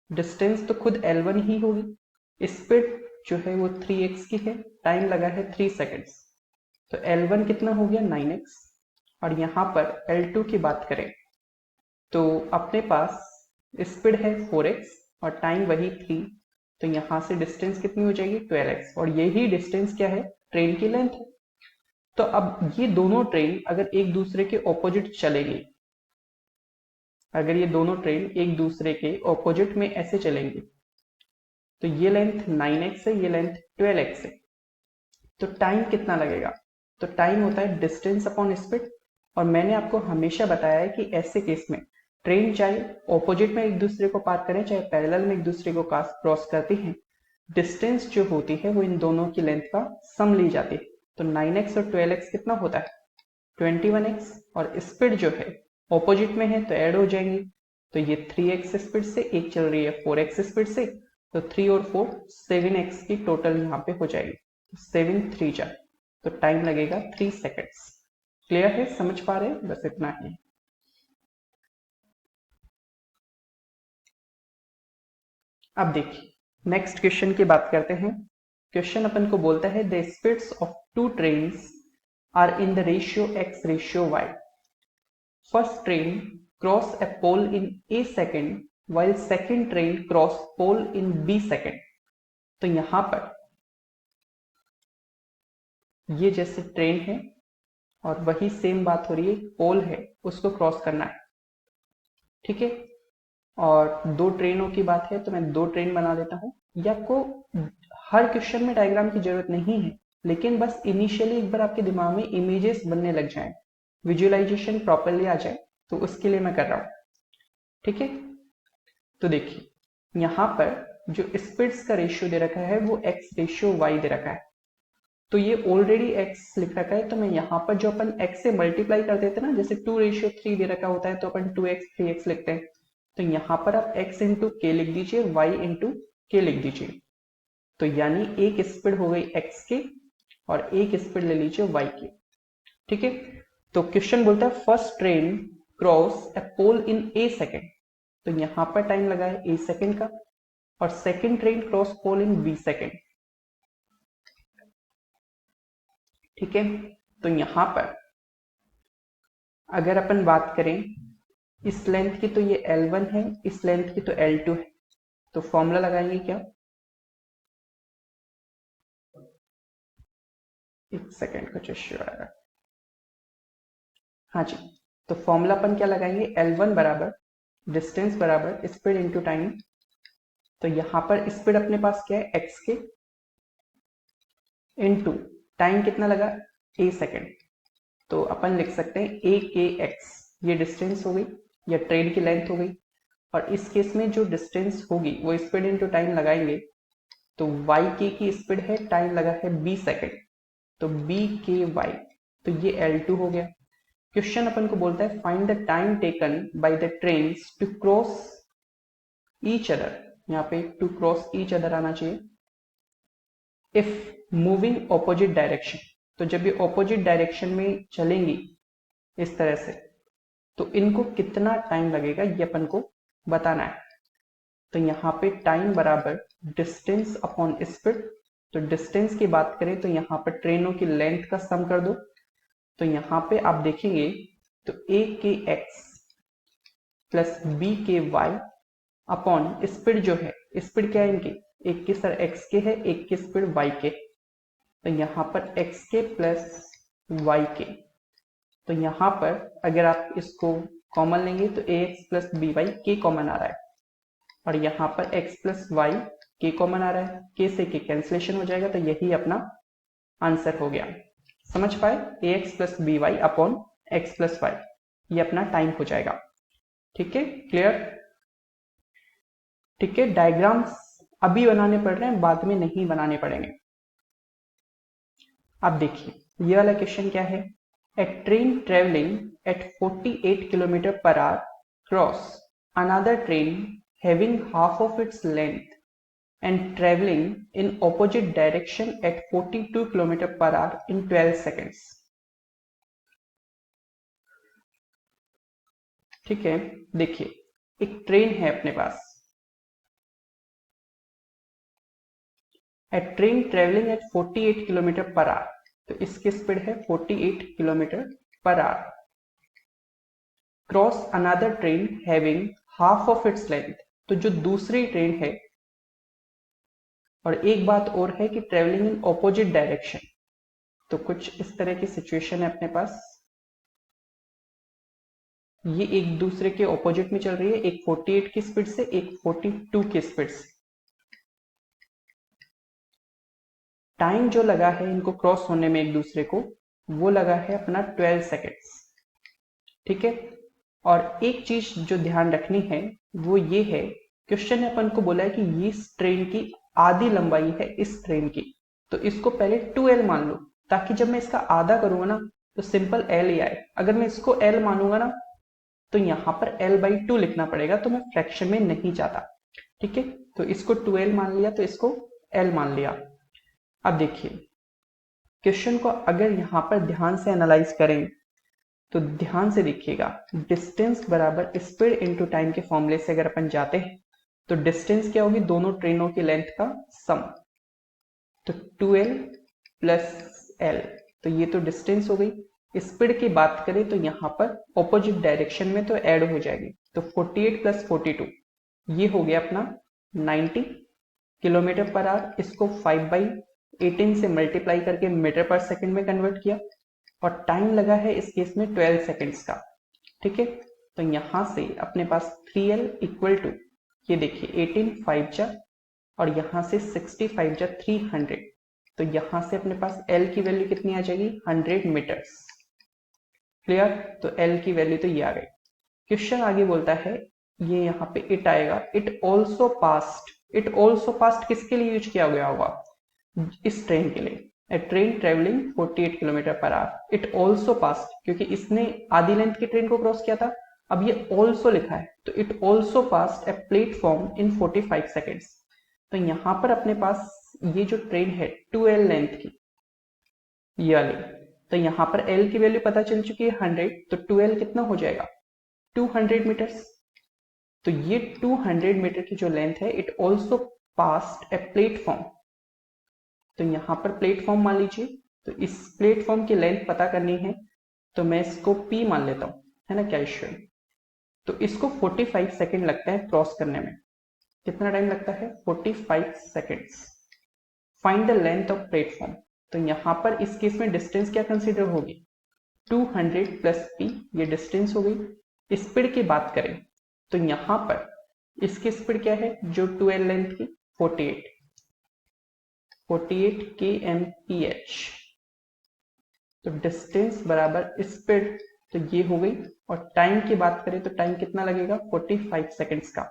डिस्टेंस तो खुद L1 ही होगी, स्पीड जो है वो 3x की है, टाइम लगा है 3 सेकेंड्स, तो L1 कितना हो गया 9x, और यहां पर L2 की बात करें तो अपने पास स्पीड है 4x और टाइम वही 3, तो यहां से डिस्टेंस कितनी हो जाएगी 12x, और यही डिस्टेंस क्या है, ट्रेन की लेंथ है। तो अब ये दोनों ट्रेन अगर एक दूसरे के ऑपोजिट चलेंगी, अगर ये दोनों ट्रेन एक दूसरे के ऑपोजिट में ऐसे चलेंगी, तो ये लेंथ 9x है, ये लेंथ 12x है, तो टाइम कितना लगेगा, तो टाइम होता है डिस्टेंस अपॉन स्पीड। और मैंने आपको हमेशा बताया है कि ऐसे केस में ट्रेन चाहे ऑपोजिट में एक दूसरे को पार करें चाहे पैरेलल में एक दूसरे को क्रॉस करती हैं, डिस्टेंस जो होती है वो इन दोनों की लेंथ का सम ली जाती है। तो 9x और 12x कितना होता है 21x, और स्पीड जो है ऑपोजिट में है तो ऐड हो जाएंगे। तो ये 3x स्पीड से एक चल रही है 4x स्पीड से, तो 3 और 4 7x की टोटल यहाँ पे हो जाएगी। तो 7 3 जा, तो टाइम लगेगा 3 सेकेंड्स। क्लियर है, समझ पा रहे हैं, बस इतना ही। अब देखिए नेक्स्ट क्वेश्चन की बात करते हैं। क्वेश्चन अपन को बोलता है the speeds of two trains are in the ratio x ratio y। First train cross a pole in a second while second train cross pole in b second। तो यहां पर ये जैसे ट्रेन है और वही सेम बात हो रही है, पोल है उसको क्रॉस करना है, ठीक है। और दो ट्रेनों की बात है तो मैं दो ट्रेन बना देता हूं। ये आपको हर क्वेश्चन में डायग्राम की जरूरत नहीं है, लेकिन बस इनिशियली एक बार आपके दिमाग में इमेजेस बनने लग जाए, विजुअलाइजेशन प्रॉपरली आ जाए, तो उसके लिए मैं कर रहा हूं, ठीक है। तो देखिए यहां पर जो स्पीड्स का रेशियो दे रखा है वो x रेशियो y दे रखा है। तो ये ऑलरेडी x लिख रखा है, तो मैं यहाँ पर जो अपन x से मल्टीप्लाई कर देते हैं ना, जैसे 2 रेशियो 3 दे रखा होता है तो अपन 2x 3x लिखते हैं। तो यहाँ पर आप x इंटू के लिख दीजिए, y इंटू के लिख दीजिए। तो यानी एक स्पीड हो गई x की और एक स्पीड ले लीजिए y की, ठीक है। तो क्वेश्चन बोलता है first train cross a pole in a second. तो यहां पर टाइम लगा है a सेकेंड का, और सेकेंड ट्रेन क्रॉस पोल इन b सेकेंड, ठीक है। तो यहां पर अगर अपन बात करें इस लेंथ की तो ये L1 है, इस लेंथ की तो L2 है। तो फॉर्मूला लगाएंगे क्या, एक सेकेंड का इश्यू आएगा। हाँ जी, तो फॉर्मूला अपन क्या लगाएंगे, L1 बराबर डिस्टेंस बराबर स्पीड इंटू टाइम। तो यहां पर स्पीड अपने पास क्या है x के, इंटू टाइम कितना लगा a सेकेंड। तो अपन लिख सकते हैं a के x, ये डिस्टेंस हो गई या ट्रेन की लेंथ हो गई। और इस केस में जो डिस्टेंस होगी वो स्पीड इंटू टाइम लगाएंगे, तो y के की स्पीड है, टाइम लगा है b सेकेंड, तो b के y, तो ये L2 हो गया। क्वेश्चन अपन को बोलता है find the time taken by the trains to cross each other. यहाँ पे टू क्रॉस ईच अदर आना चाहिए, इफ मूविंग ऑपोजिट डायरेक्शन। तो जब ये ऑपोजिट डायरेक्शन में चलेंगी इस तरह से, तो इनको कितना टाइम लगेगा ये अपन को बताना है। तो यहाँ पे टाइम बराबर डिस्टेंस अपॉन स्पीड। तो डिस्टेंस की बात करें तो यहाँ पर ट्रेनों की लेंथ का सम कर दो। तो यहाँ पे आप देखेंगे तो a के x प्लस b के y अपॉन स्पीड जो है, स्पीड क्या है इनकी, एक की सर x के है, एक की स्पीड y के। तो यहाँ पर x के प्लस y के, तो यहाँ पर अगर आप इसको कॉमन लेंगे तो ax प्लस by के कॉमन आ रहा है, और यहाँ पर x प्लस y के कॉमन आ रहा है, k से k कैंसिलेशन हो जाएगा। तो यही अपना आंसर हो गया। समझ पाए, ax plus by upon x plus y, ये अपना टाइम हो जाएगा, ठीक है। क्लियर, ठीक है। डायग्राम्स अभी बनाने पड़ रहे हैं, बाद में नहीं बनाने पड़ेंगे। अब देखिए ये वाला क्वेश्चन क्या है, a train travelling at 48 kilometre per hour cross another train having half of its length and traveling in opposite direction at 42 km per hour in 12 seconds। ठीक है, देखिए एक ट्रेन है अपने पास, a train travelling at 48 kilometre per hour, तो इसकी speed है 48 kilometre per hour, cross another train having half of its length. तो जो दूसरी ट्रेन है, और एक बात और है कि ट्रेवलिंग इन ऑपोजिट डायरेक्शन, तो कुछ इस तरह की सिचुएशन है अपने पास, ये एक दूसरे के ऑपोजिट में चल रही है, एक 48 की स्पीड से, एक 42 की स्पीड से। टाइम जो लगा है इनको क्रॉस होने में एक दूसरे को वो लगा है अपना 12 सेकेंड्स। ठीक है, और एक चीज जो ध्यान रखनी है वो ये है, क्वेश्चन ने अपन को बोला है कि ये इस ट्रेन की आधी लंबाई है इस ट्रेन की, तो इसको पहले 2L मान लो, ताकि जब मैं इसका आधा करूंगा ना तो सिंपल L ही आए। अगर मैं इसको L मानूंगा ना तो यहाँ पर L/2 लिखना पड़ेगा, तो मैं फ्रैक्शन में नहीं जाता। ठीक है, तो इसको 2L मान लिया, तो इसको L मान लिया। अब देखिए क्वेश्चन को अगर यहाँ पर ध्यान से एनालाइज करें तो ध्यान से देखिएगा, डिस्टेंस बराबर स्पीड इनटू टाइम के फॉर्मूले से अगर अपन जाते हैं तो डिस्टेंस क्या होगी, दोनों ट्रेनों की लेंथ का सम, तो 2L प्लस L, तो ये तो डिस्टेंस हो गई। स्पीड की बात करें तो यहाँ पर ऑपोजिट डायरेक्शन में तो ऐड हो जाएगी, तो 48 प्लस 42 ये हो गया अपना 90 किलोमीटर पर आवर। इसको 5/18 से मल्टीप्लाई करके मीटर पर सेकंड में कन्वर्ट किया, और टाइम लगा है इस केस में 12 सेकेंड्स का। ठीक है, तो यहां से अपने पास 3L इक्वल टू, ये देखिए 18 5 जा, और यहां से 65 जा 300, तो यहां से अपने पास L की वैल्यू कितनी आ जाएगी, 100 मीटर्स। क्लियर, तो L की वैल्यू तो ये आ गई। क्वेश्चन आगे बोलता है, ये यहाँ पे इट आएगा, it also past. It also past किसके लिए यूज किया गया होगा, इस ट्रेन के लिए। A train travelling 48 kilometre per hour, it also passed, क्योंकि इसने आधी लेंथ की ट्रेन को क्रॉस किया था, अब ये ऑल्सो लिखा है, तो it also past a platform in 45 seconds. तो यहां पर अपने पास ये जो ट्रेन है 2L लेंथ की, ये वाली, तो यहां पर L की वैल्यू पता चल चुकी है 100, तो 2L कितना हो जाएगा, 200 मीटर्स। तो ये 200 मीटर की जो लेंथ है, it also past a platform, तो यहां पर प्लेटफॉर्म मान लीजिए, तो इस प्लेटफॉर्म की लेंथ पता करनी है, तो मैं इसको P मान लेता हूं, है ना, क्या इश्यू है। तो इसको 45 सेकेंड लगता है क्रॉस करने में। कितना टाइम लगता है, 45 seconds. Find the length of platform, तो यहां पर इस केस में डिस्टेंस क्या कंसीडर होगी, 200 प्लस P, ये डिस्टेंस हो गई। स्पीड की बात करें तो यहां पर इसकी स्पीड क्या है, जो 2L लेंथ की 48 kmph, तो डिस्टेंस बराबर स्पीड, तो ये हो गई। और टाइम की बात करें तो टाइम कितना लगेगा, 45 सेकेंड्स का।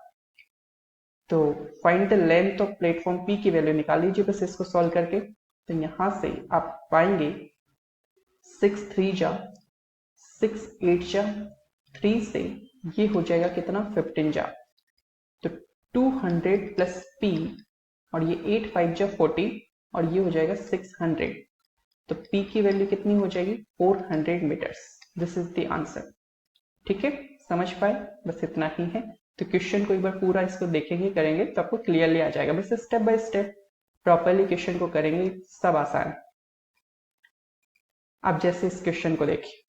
तो find the length of platform P की वैल्यू निकाल लीजिए बस इसको सॉल्व करके। तो यहां से आप पाएंगे 6 3 जा 6 8 जा 3 से ये हो जाएगा कितना, 15 जा, तो 200 प्लस P, और ये 8 5 जा 40, और ये हो जाएगा 600, तो P की वैल्यू कितनी हो जाएगी, 400 metres. This is the answer. ठीक है, समझ पाए, बस इतना ही है। तो क्वेश्चन को एक बार पूरा इसको देखेंगे करेंगे तो आपको क्लियरली आ जाएगा, बस step by step properly question को करेंगे, सब आसान। अब जैसे इस क्वेश्चन को देखिए,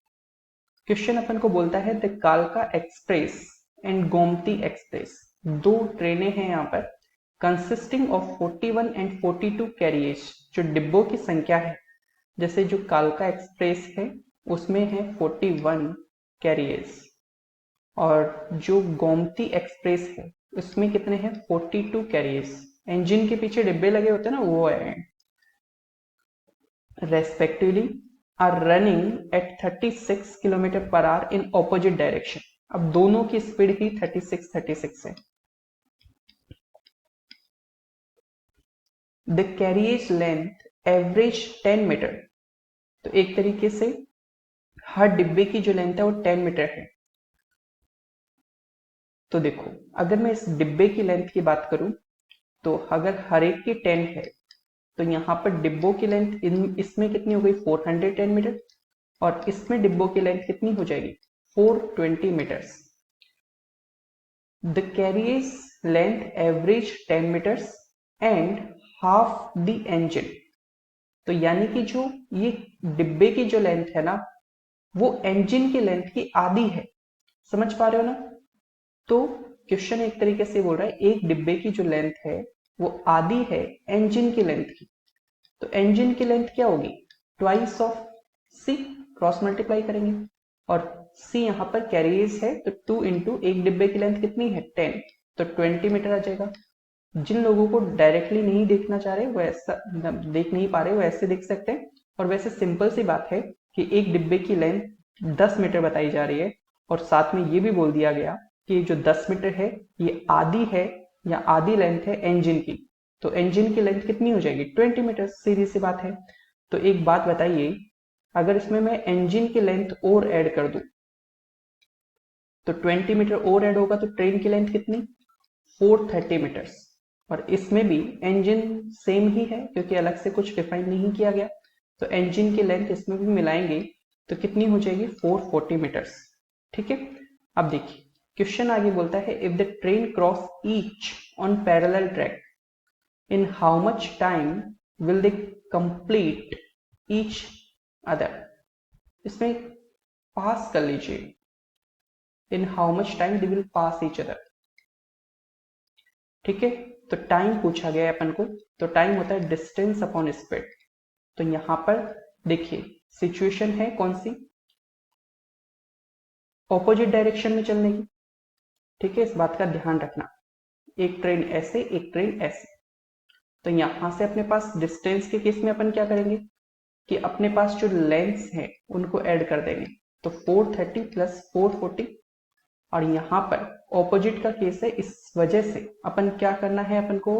क्वेश्चन अपन को बोलता है द कालका एक्सप्रेस एंड गोमती एक्सप्रेस, दो ट्रेनें हैं यहाँ पर, कंसिस्टिंग ऑफ 41 एंड 42 कैरियर्स, जो डिब्बों की संख्या है, जैसे जो कालका एक्सप्रेस है उसमें है 41 कैरियर्स, और जो गोमती एक्सप्रेस है उसमें कितने हैं, 42 कैरियर्स। इंजन के पीछे डिब्बे लगे होते हैं ना, वो है। Respectively are running at 36 kilometre per hour in opposite direction. अब दोनों की स्पीड ही 36 है। The carriers length average 10 metre, तो एक तरीके से हर डिब्बे की जो लेंथ है वो 10 मीटर है। तो देखो, अगर मैं इस डिब्बे की लेंथ की बात करूं तो अगर हर एक की 10 है तो यहाँ पर डिब्बों की लेंथ इसमें कितनी हो गई, 410 मीटर, और इसमें डिब्बों की लेंथ कितनी हो जाएगी, 420 metres. The carriers length average 10 metres and half the engine, तो यानी कि जो ये डिब्बे की जो लेंथ है ना वो इंजन की लेंथ की आधी है। समझ पा रहे हो ना। तो क्वेश्चन एक तरीके से बोल रहा है एक डिब्बे की जो लेंथ है वो आधी है इंजन की लेंथ की, तो इंजन की लेंथ क्या होगी, twice of C, cross multiply करेंगे, और सी यहाँ पर कैरियर्स है तो 2 इंटू एक डिब्बे की लेंथ कितनी है 10, तो 20 मीटर आ जाएगा। जिन लोगों को डायरेक्टली नहीं देखना चाह रहे वो ऐसा देख नहीं पा रहे वो ऐसे देख सकते हैं, और वैसे सिंपल सी बात है कि एक डिब्बे की लेंथ 10 मीटर बताई जा रही है और साथ में ये भी बोल दिया गया कि जो 10 मीटर है ये आधी है या आधी लेंथ है इंजन की, तो इंजन की लेंथ कितनी हो जाएगी 20 मीटर, सीधी सी बात है। तो एक बात बताइए, अगर इसमें मैं इंजन की लेंथ और ऐड कर दूं तो 20 मीटर और ऐड होगा तो ट्रेन की लेंथ कितनी 430 मीटर्स, और इसमें भी इंजन सेम ही है क्योंकि अलग से कुछ डिफाइन नहीं किया गया, तो इंजन की लेंथ इसमें भी मिलाएंगे तो कितनी हो जाएगी 440 मीटर्स। ठीक है, अब देखिए क्वेश्चन आगे बोलता है if the train cross each on parallel track in how much time will they complete each other. इसमें पास कर लीजिए, in how much time they will pass each other. ठीक है, तो टाइम पूछा गया है अपन को, तो टाइम होता है डिस्टेंस अपॉन स्पीड। तो यहां पर देखिए सिचुएशन है कौन सी, ऑपोजिट डायरेक्शन में चलने की। ठीक है, इस बात का ध्यान रखना, एक ट्रेन ऐसे एक ट्रेन ऐसे। तो यहां से अपने पास डिस्टेंस के केस में अपन क्या करेंगे कि अपने पास जो लेंथ्स हैं उनको ऐड कर देंगे, तो 430 प्लस 440, और यहां पर ऑपोजिट का केस है, इस वजह से अपन क्या करना है, अपन को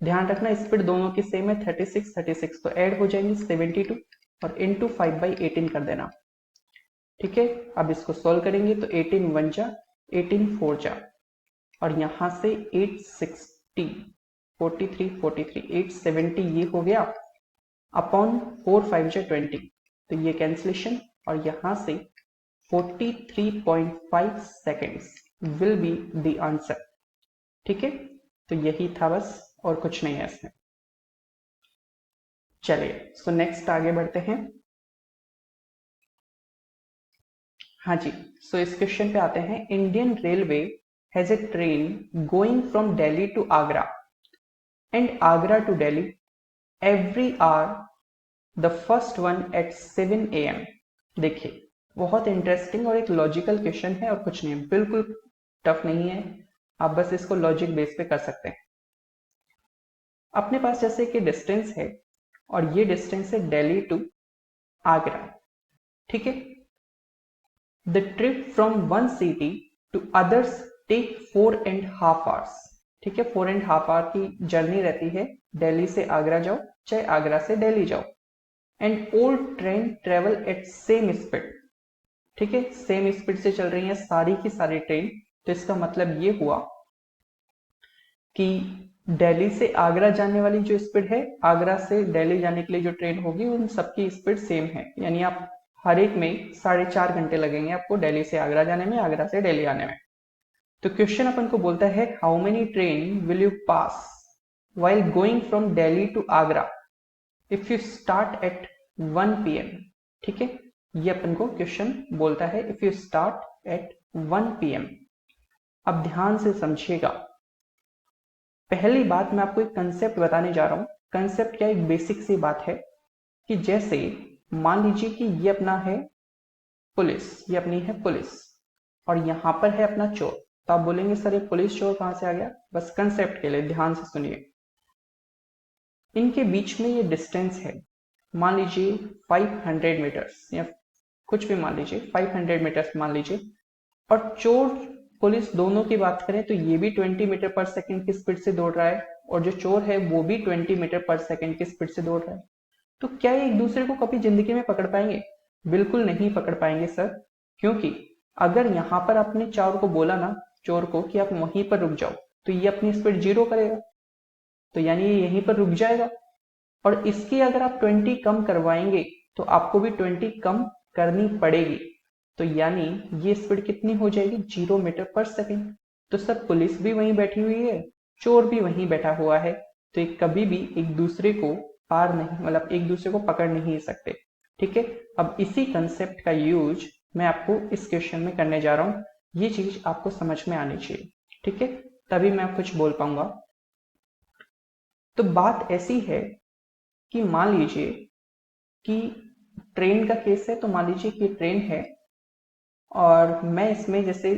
ध्यान रखना स्पीड दोनों की सेम है 36 तो ऐड हो जाएंगे 72 और इंटू 5/18 कर देना। ठीक है, अब इसको सॉल्व करेंगे तो 18 1 जा 18 4 जा, और यहां से 860 43 870 ये हो गया अपॉन 4 5 जा 20, तो ये कैंसिलेशन, और यहां से 43.5 seconds will be the answer. ठीक है, तो यही था बस, और कुछ नहीं है इसमें। चलिए सो नेक्स्ट आगे बढ़ते हैं। हाँ जी, सो इस क्वेश्चन पे आते हैं। Indian railway has a train going from Delhi to Agra and Agra to Delhi every hour, the first one at 7 AM। देखिए बहुत इंटरेस्टिंग और एक लॉजिकल क्वेश्चन है और कुछ नहीं है, बिल्कुल टफ नहीं है, आप बस इसको लॉजिक बेस पे कर सकते हैं। अपने पास जैसे कि डिस्टेंस है और ये डिस्टेंस है दिल्ली टू आगरा। ठीक है, the trip from one city to others take 4.5 hours। ठीक है, 4.5 hour की जर्नी रहती है, दिल्ली से आगरा जाओ चाहे आगरा से दिल्ली जाओ, and all train travel eight same speed. ठीक है, सेम स्पीड से चल रही है सारी की सारी ट्रेन, तो इसका मतलब ये हुआ कि दिल्ली से आगरा जाने वाली जो स्पीड है, आगरा से दिल्ली जाने के लिए जो ट्रेन होगी उन सबकी स्पीड सेम है, यानी आप हर एक में 4.5 घंटे लगेंगे आपको दिल्ली से आगरा जाने में, आगरा से दिल्ली आने में। तो क्वेश्चन अपन को बोलता है how many train will you pass while going from Delhi to Agra if you start at 1 PM। ठीक है, ये अपन को क्वेश्चन बोलता है if you start at 1 PM। अब ध्यान से समझिएगा, पहली बात मैं आपको एक कंसेप्ट बताने जा रहा हूं। कंसेप्ट क्या, एक बेसिक सी बात है कि जैसे मान लीजिए कि ये अपना है पुलिस, ये अपनी है पुलिस, और यहां पर है अपना चोर, तो आप बोलेंगे सर ये पुलिस चोर कहां से आ गया, बस कंसेप्ट के लिए ध्यान से सुनिए। इनके बीच में ये डिस्टेंस है, मान लीजिए 500 मीटर्स या कुछ भी मान लीजिए 500 मीटर्स मान लीजिए, और चोर पुलिस दोनों की बात करें तो ये भी 20 मीटर पर सेकंड की स्पीड से दौड़ रहा है और जो चोर है वो भी 20 मीटर पर सेकंड की स्पीड से दौड़ रहा है। तो क्या ये एक दूसरे को कभी जिंदगी में पकड़ पाएंगे? बिल्कुल नहीं पकड़ पाएंगे सर, क्योंकि अगर यहां पर आपने चोर को बोला ना, चोर को कि आप वहीं पर रुक जाओ, तो ये अपनी स्पीड 0 करेगा, तो यानी ये यहीं पर रुक जाएगा, और इसकी अगर आप 20 कम करवाएंगे तो आपको भी 20 कम करनी पड़ेगी, तो यानी ये स्पीड कितनी हो जाएगी 0 मीटर पर सेकंड। तो सर पुलिस भी वहीं बैठी हुई है, चोर भी वहीं बैठा हुआ है, तो ये कभी भी एक दूसरे को पार नहीं, मतलब एक दूसरे को पकड़ नहीं सकते। ठीक है, अब इसी कंसेप्ट का यूज मैं आपको इस क्वेश्चन में करने जा रहा हूं, ये चीज आपको समझ में आनी चाहिए। ठीक है, तभी मैं कुछ बोल पाऊंगा। तो बात ऐसी है कि मान लीजिए कि ट्रेन का केस है, तो मान लीजिए कि ट्रेन है और मैं इसमें जैसे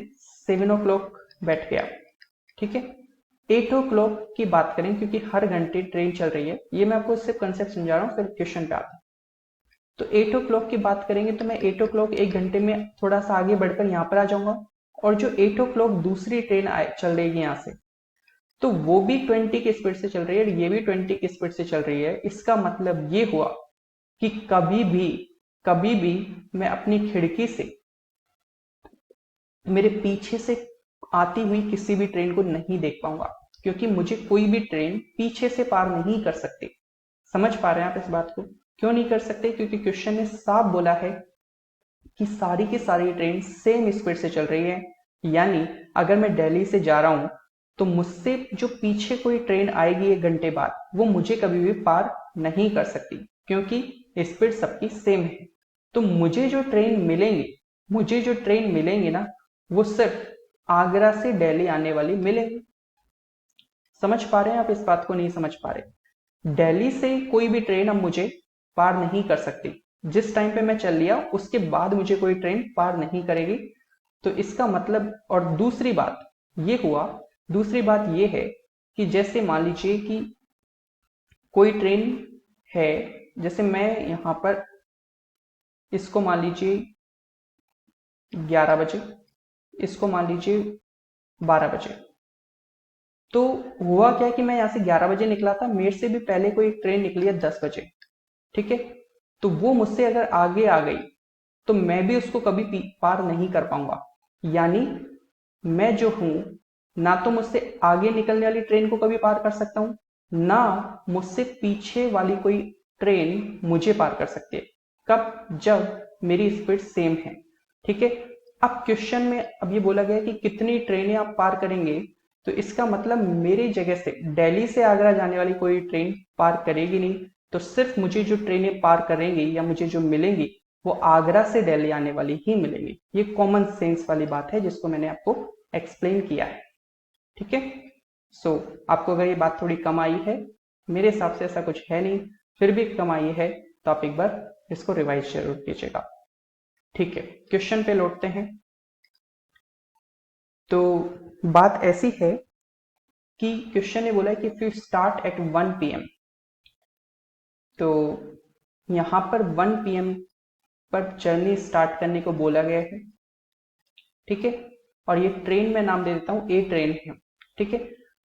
7 o'clock बैठ गया। ठीक है, 8 o'clock की बात करें क्योंकि हर घंटे ट्रेन चल रही है, ये मैं आपको सिर्फ कंसेप्ट समझा रहा हूँ, फिर क्वेश्चन पे आता हूं। तो 8 ओ क्लॉक की बात करेंगे तो मैं 8 ओ क्लॉक 1 घंटे में थोड़ा सा आगे बढ़कर यहाँ पर आ जाऊंगा, और जो 8 ओ क्लॉक दूसरी ट्रेन चल रही है यहाँ से, तो वो भी 20 की स्पीड से चल रही है और ये भी 20 की स्पीड से चल रही है। इसका मतलब ये हुआ कि कभी भी मैं अपनी खिड़की से मेरे पीछे से आती हुई किसी भी ट्रेन को नहीं देख पाऊंगा, क्योंकि मुझे कोई भी ट्रेन पीछे से पार नहीं कर सकती। समझ पा रहे हैं आप इस बात को? क्यों नहीं कर सकते? क्योंकि क्वेश्चन ने साफ बोला है कि सारी की सारी ट्रेन सेम स्पीड से चल रही है। यानी अगर मैं दिल्ली से जा रहा हूं तो मुझसे जो पीछे कोई ट्रेन आएगी 1 घंटे बाद, वो मुझे कभी भी पार नहीं कर सकती, क्योंकि स्पीड सबकी सेम है। तो मुझे जो ट्रेन मिलेंगी ना, वो सिर्फ आगरा से दिल्ली आने वाली मिलेंगी। समझ पा रहे हैं आप इस बात को? नहीं समझ पा रहे? दिल्ली से कोई भी ट्रेन अब मुझे पार नहीं कर सकती। जिस टाइम पे मैं चल लिया उसके बाद मुझे कोई ट्रेन पार नहीं करेगी। तो इसका मतलब, और दूसरी बात ये है कि जैसे मान लीजिए कि कोई ट्रेन है, जैसे मैं यहां पर इसको मान लीजिए 11 बजे, इसको मान लीजिए 12 बजे। तो हुआ क्या कि मैं यहां से 11 बजे निकला था, मेरे से भी पहले कोई ट्रेन निकली है 10 बजे, ठीक है? तो वो मुझसे अगर आगे आ गई तो मैं भी उसको कभी पार नहीं कर पाऊंगा। यानी मैं जो हूं, ना तो मुझसे आगे निकलने वाली ट्रेन को कभी पार कर सकता हूं, ना मुझसे पीछे वाली कोई ट्रेन मुझे पार कर सकती है। कब? जब मेरी स्पीड सेम है, ठीक है? अब क्वेश्चन में अब ये बोला गया कि कितनी ट्रेनें आप पार करेंगे, तो इसका मतलब मेरी जगह से दिल्ली से आगरा जाने वाली कोई ट्रेन पार करेगी नहीं। तो सिर्फ मुझे जो ट्रेनें पार करेंगी या मुझे जो मिलेंगी, वो आगरा से दिल्ली आने वाली ही मिलेंगी। ये कॉमन सेंस वाली बात है जिसको मैंने आपको एक्सप्लेन किया है, ठीक है? सो आपको अगर ये बात थोड़ी कम आई है, मेरे हिसाब से ऐसा कुछ है नहीं, फिर भी कम आई है तो आप एक बार इसको रिवाइज जरूर कीजिएगा, ठीक है? क्वेश्चन पे लौटते हैं। तो बात ऐसी है कि क्वेश्चन ने बोला है कि if you start at 1 PM, तो यहां पर 1 PM पर जर्नी स्टार्ट करने को बोला गया है, ठीक है? और ये ट्रेन में नाम दे देता हूं, ए ट्रेन है, ठीक है?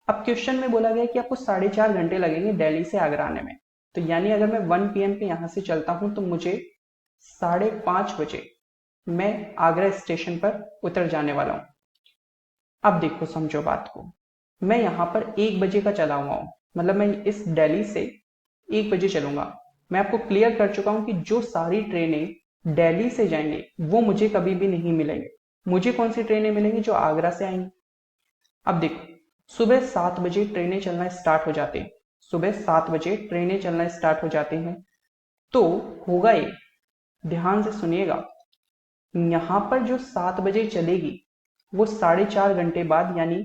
अब क्वेश्चन में बोला गया कि आपको 4.5 घंटे लगेंगे दिल्ली से आगरा आने में। तो यानी अगर मैं 1 PM पे यहां से चलता हूं तो मुझे 5:30 बजे मैं आगरा स्टेशन पर उतर जाने वाला हूं। अब देखो, समझो बात को, मैं यहां पर 1 बजे का चला हुआ हूं, मतलब मैं इस दिल्ली से 1 बजे चलूंगा। मैं आपको क्लियर कर चुका हूं कि जो सारी ट्रेनें दिल्ली से जाएंगे वो मुझे कभी भी नहीं मिलेंगे। मुझे कौन सी ट्रेनें मिलेंगी? जो आगरा से आएंगी। अब देखो, सुबह 7 बजे ट्रेनें चलना स्टार्ट हो जाते हैं, सुबह 7 बजे ट्रेनें चलना स्टार्ट हो जाते हैं। तो होगा ये, ध्यान से सुनिएगा, यहां पर जो 7 बजे चलेगी वो 4.5 घंटे बाद यानी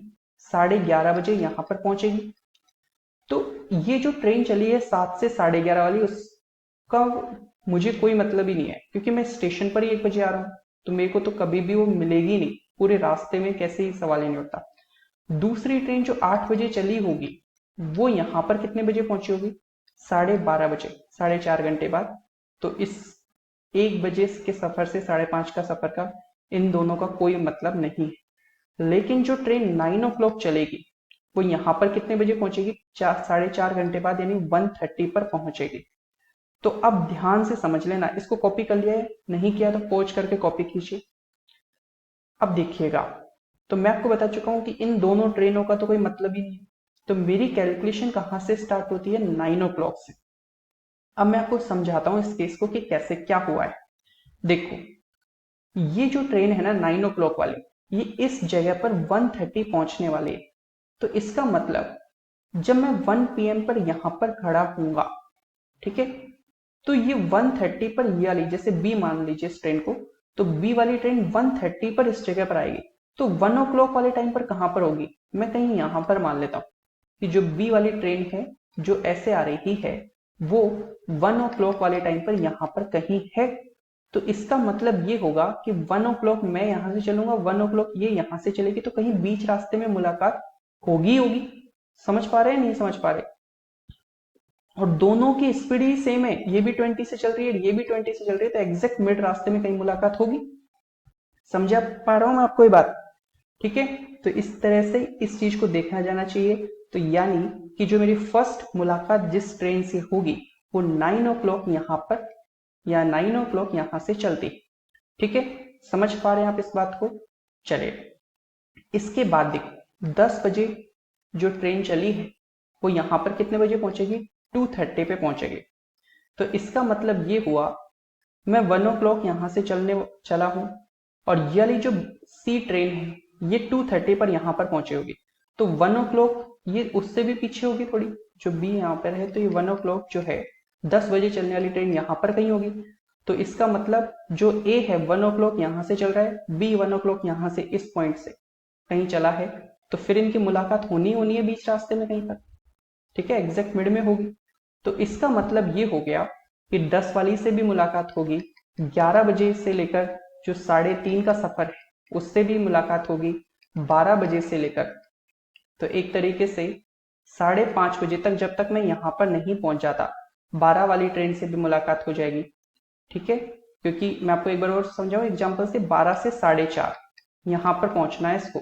11:30 बजे यहां पर पहुंचेगी। तो ये जो ट्रेन चली है 7 से 11:30 वाली, उसका मुझे कोई मतलब ही नहीं है, क्योंकि मैं स्टेशन पर ही 1 बजे आ रहा हूं, तो मेरे को तो कभी भी वो मिलेगी नहीं, पूरे रास्ते में कैसे ही सवाल ही नहीं उठता। दूसरी ट्रेन जो 8 बजे चली होगी, वो यहां पर कितने बजे पहुंची होगी? 12:30 बजे, 4.5 घंटे बाद। तो इस 1 बजे के सफर से 5:30 का सफर का इन दोनों का कोई मतलब नहीं है। लेकिन जो ट्रेन 9 ओ क्लॉक चलेगी वो यहां पर कितने बजे पहुंचेगी? 4.5 घंटे बाद, यानी 1:30 पर पहुंचेगी। तो अब ध्यान से समझ लेना, इसको कॉपी कर लिया है, नहीं किया तो पॉज करके कॉपी कीजिए। अब देखिएगा, तो मैं आपको बता चुका हूं कि इन दोनों ट्रेनों का तो कोई मतलब ही नहीं है। तो मेरी कैलकुलेशन कहां से स्टार्ट होती है? 9 ओ क्लॉक से। अब मैं आपको समझाता हूं इस केस को कि कैसे क्या हुआ है। देखो, ये जो ट्रेन है ना 9 ओ क्लॉक वाली, ये इस जगह पर 1:30 पहुंचने वाली है। तो इसका मतलब जब मैं 1 PM पर यहां पर खड़ा हूंगा, ठीक है, तो ये 1:30 पर ये वाली, जैसे बी मान लीजिए इस ट्रेन को, तो बी वाली ट्रेन 1:30 पर इस जगह पर आएगी। तो 1 ओ क्लॉक वाले टाइम पर कहां पर होगी? मैं कहीं यहां पर मान लेता हूं कि जो बी वाली ट्रेन है जो ऐसे आ रही है, वो 1 ओ क्लॉक वाले टाइम पर यहां पर कहीं है। तो इसका मतलब ये होगा कि 1 ओ क्लॉक मैं यहां से चलूंगा, 1 ओ क्लॉक ये यहां से चलेगी, तो कहीं बीच रास्ते में मुलाकात होगी। समझ पा रहे हैं? नहीं समझ पा रहे? और दोनों की स्पीड ही सेम है, ये भी 20 से चल रही है, ये भी 20 से चल रही है, तो एग्जैक्ट मिड रास्ते में कहीं मुलाकात होगी। समझा पा रहा हूं मैं आपको ये बात? ठीक है, तो इस तरह से इस चीज को देखा जाना चाहिए। तो यानी कि जो मेरी फर्स्ट मुलाकात जिस ट्रेन से होगी वो 9 o'clock यहाँ पर या 9 o'clock यहाँ से चलती। ठीक है, समझ पा रहे हैं आप इस बात को? चलिए, इसके बाद देखो 10 बजे जो ट्रेन चली है वो यहाँ पर कितने बजे पहुंचेगी? 2:30 पे पहुंचेगी। तो इसका मतलब ये हुआ मैं 1 o'clock यहाँ से चला हूं और ये वाली जो सी ट्रेन है ये 2:30 पर यहाँ पर पहुंची होगी। तो 1 o'clock ये उससे भी पीछे होगी थोड़ी, जो बी यहाँ पर है, तो ये 1 o'clock जो है 10 बजे चलने वाली ट्रेन यहाँ पर कहीं होगी। तो इसका मतलब जो ए है 1 o'clock यहाँ से चल रहा है, बी 1 o'clock यहाँ से इस पॉइंट से कहीं चला है, तो फिर इनकी मुलाकात होनी है बीच रास्ते में कहीं पर। ठीक है, एग्जैक्ट मिड में होगी। तो इसका मतलब ये हो गया कि 10 वाली से भी मुलाकात होगी, 11 बजे से लेकर जो 3:30 का सफर है उससे भी मुलाकात होगी, 12 बजे से लेकर, तो एक तरीके से 5:30 बजे तक, जब तक मैं यहाँ पर नहीं पहुंच जाता, 12 वाली ट्रेन से भी मुलाकात हो जाएगी। ठीक है, क्योंकि मैं आपको एक बार और समझाऊं एग्जाम्पल से, 12 से 4:30 यहाँ पर पहुंचना है इसको,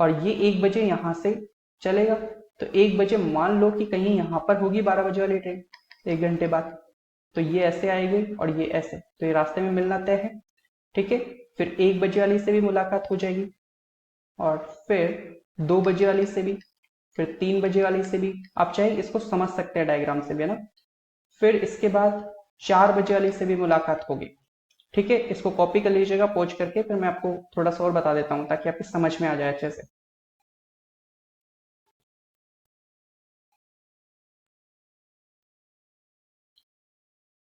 और ये 1 बजे यहाँ से चलेगा, तो 1 बजे मान लो कि कहीं यहाँ पर होगी 12 बजे वाली ट्रेन 1 घंटे बाद, तो ये ऐसे आएगी और ये ऐसे, तो ये रास्ते में मिलना तय है। ठीक है, फिर 1 बजे वाली से भी मुलाकात हो जाएगी और फिर 2 बजे वाली से भी, फिर 3 बजे वाली से भी। आप चाहे इसको समझ सकते हैं डायग्राम से भी, है ना। फिर इसके बाद 4 बजे वाली से भी मुलाकात होगी। ठीक है, इसको कॉपी कर लीजिएगा पॉज करके, फिर मैं आपको थोड़ा सा और बता देता हूं ताकि आपकी समझ में आ जाए अच्छे से।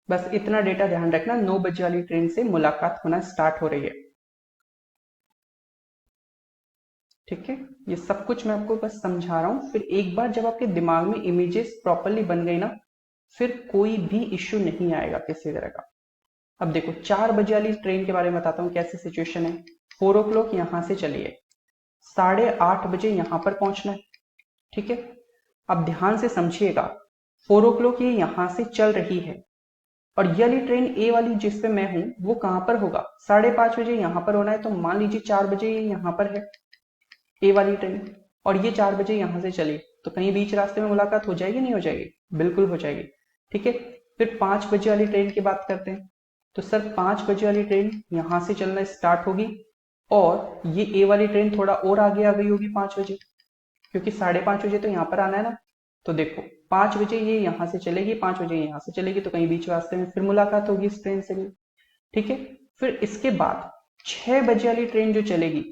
बस इतना डेटा ध्यान रखना, 9 बजे वाली ट्रेन से मुलाकात होना स्टार्ट हो रही है। ठीक है, ये सब कुछ मैं आपको बस समझा रहा हूं, फिर एक बार जब आपके दिमाग में इमेजेस प्रॉपरली बन गई ना, फिर कोई भी इश्यू नहीं आएगा किसी तरह का। अब देखो 4 बजे वाली ट्रेन के बारे में बताता हूँ कैसी सिचुएशन है। 4 o'clock यहाँ से चलिए, 8:30 बजे यहाँ पर पहुंचना है। ठीक है, अब ध्यान से समझिएगा, 4 o'clock ये यहाँ से चल रही है और ये वाली ट्रेन ए वाली जिस पे मैं हूं वो कहां पर होगा? 5:30 बजे यहाँ पर होना है, तो मान लीजिए 4 बजे ये यहाँ पर है ए वाली ट्रेन, और ये 4 बजे यहाँ से चली, तो कहीं बीच रास्ते में मुलाकात हो जाएगी नहीं हो जाएगी? बिल्कुल हो जाएगी। ठीक है, फिर 5 बजे वाली ट्रेन की बात करते हैं। तो सर 5 बजे वाली ट्रेन यहाँ से चलना स्टार्ट होगी और ये ए वाली ट्रेन थोड़ा और आगे आ गई होगी 5 बजे, क्योंकि 5:30 बजे तो यहाँ पर आना है ना। तो देखो 5 बजे ये यहाँ से चलेगी, 5 बजे यहाँ से चलेगी, तो कहीं बीच रास्ते में फिर मुलाकात होगी इस ट्रेन से भी। ठीक है, फिर इसके बाद 6 बजे वाली ट्रेन जो चलेगी,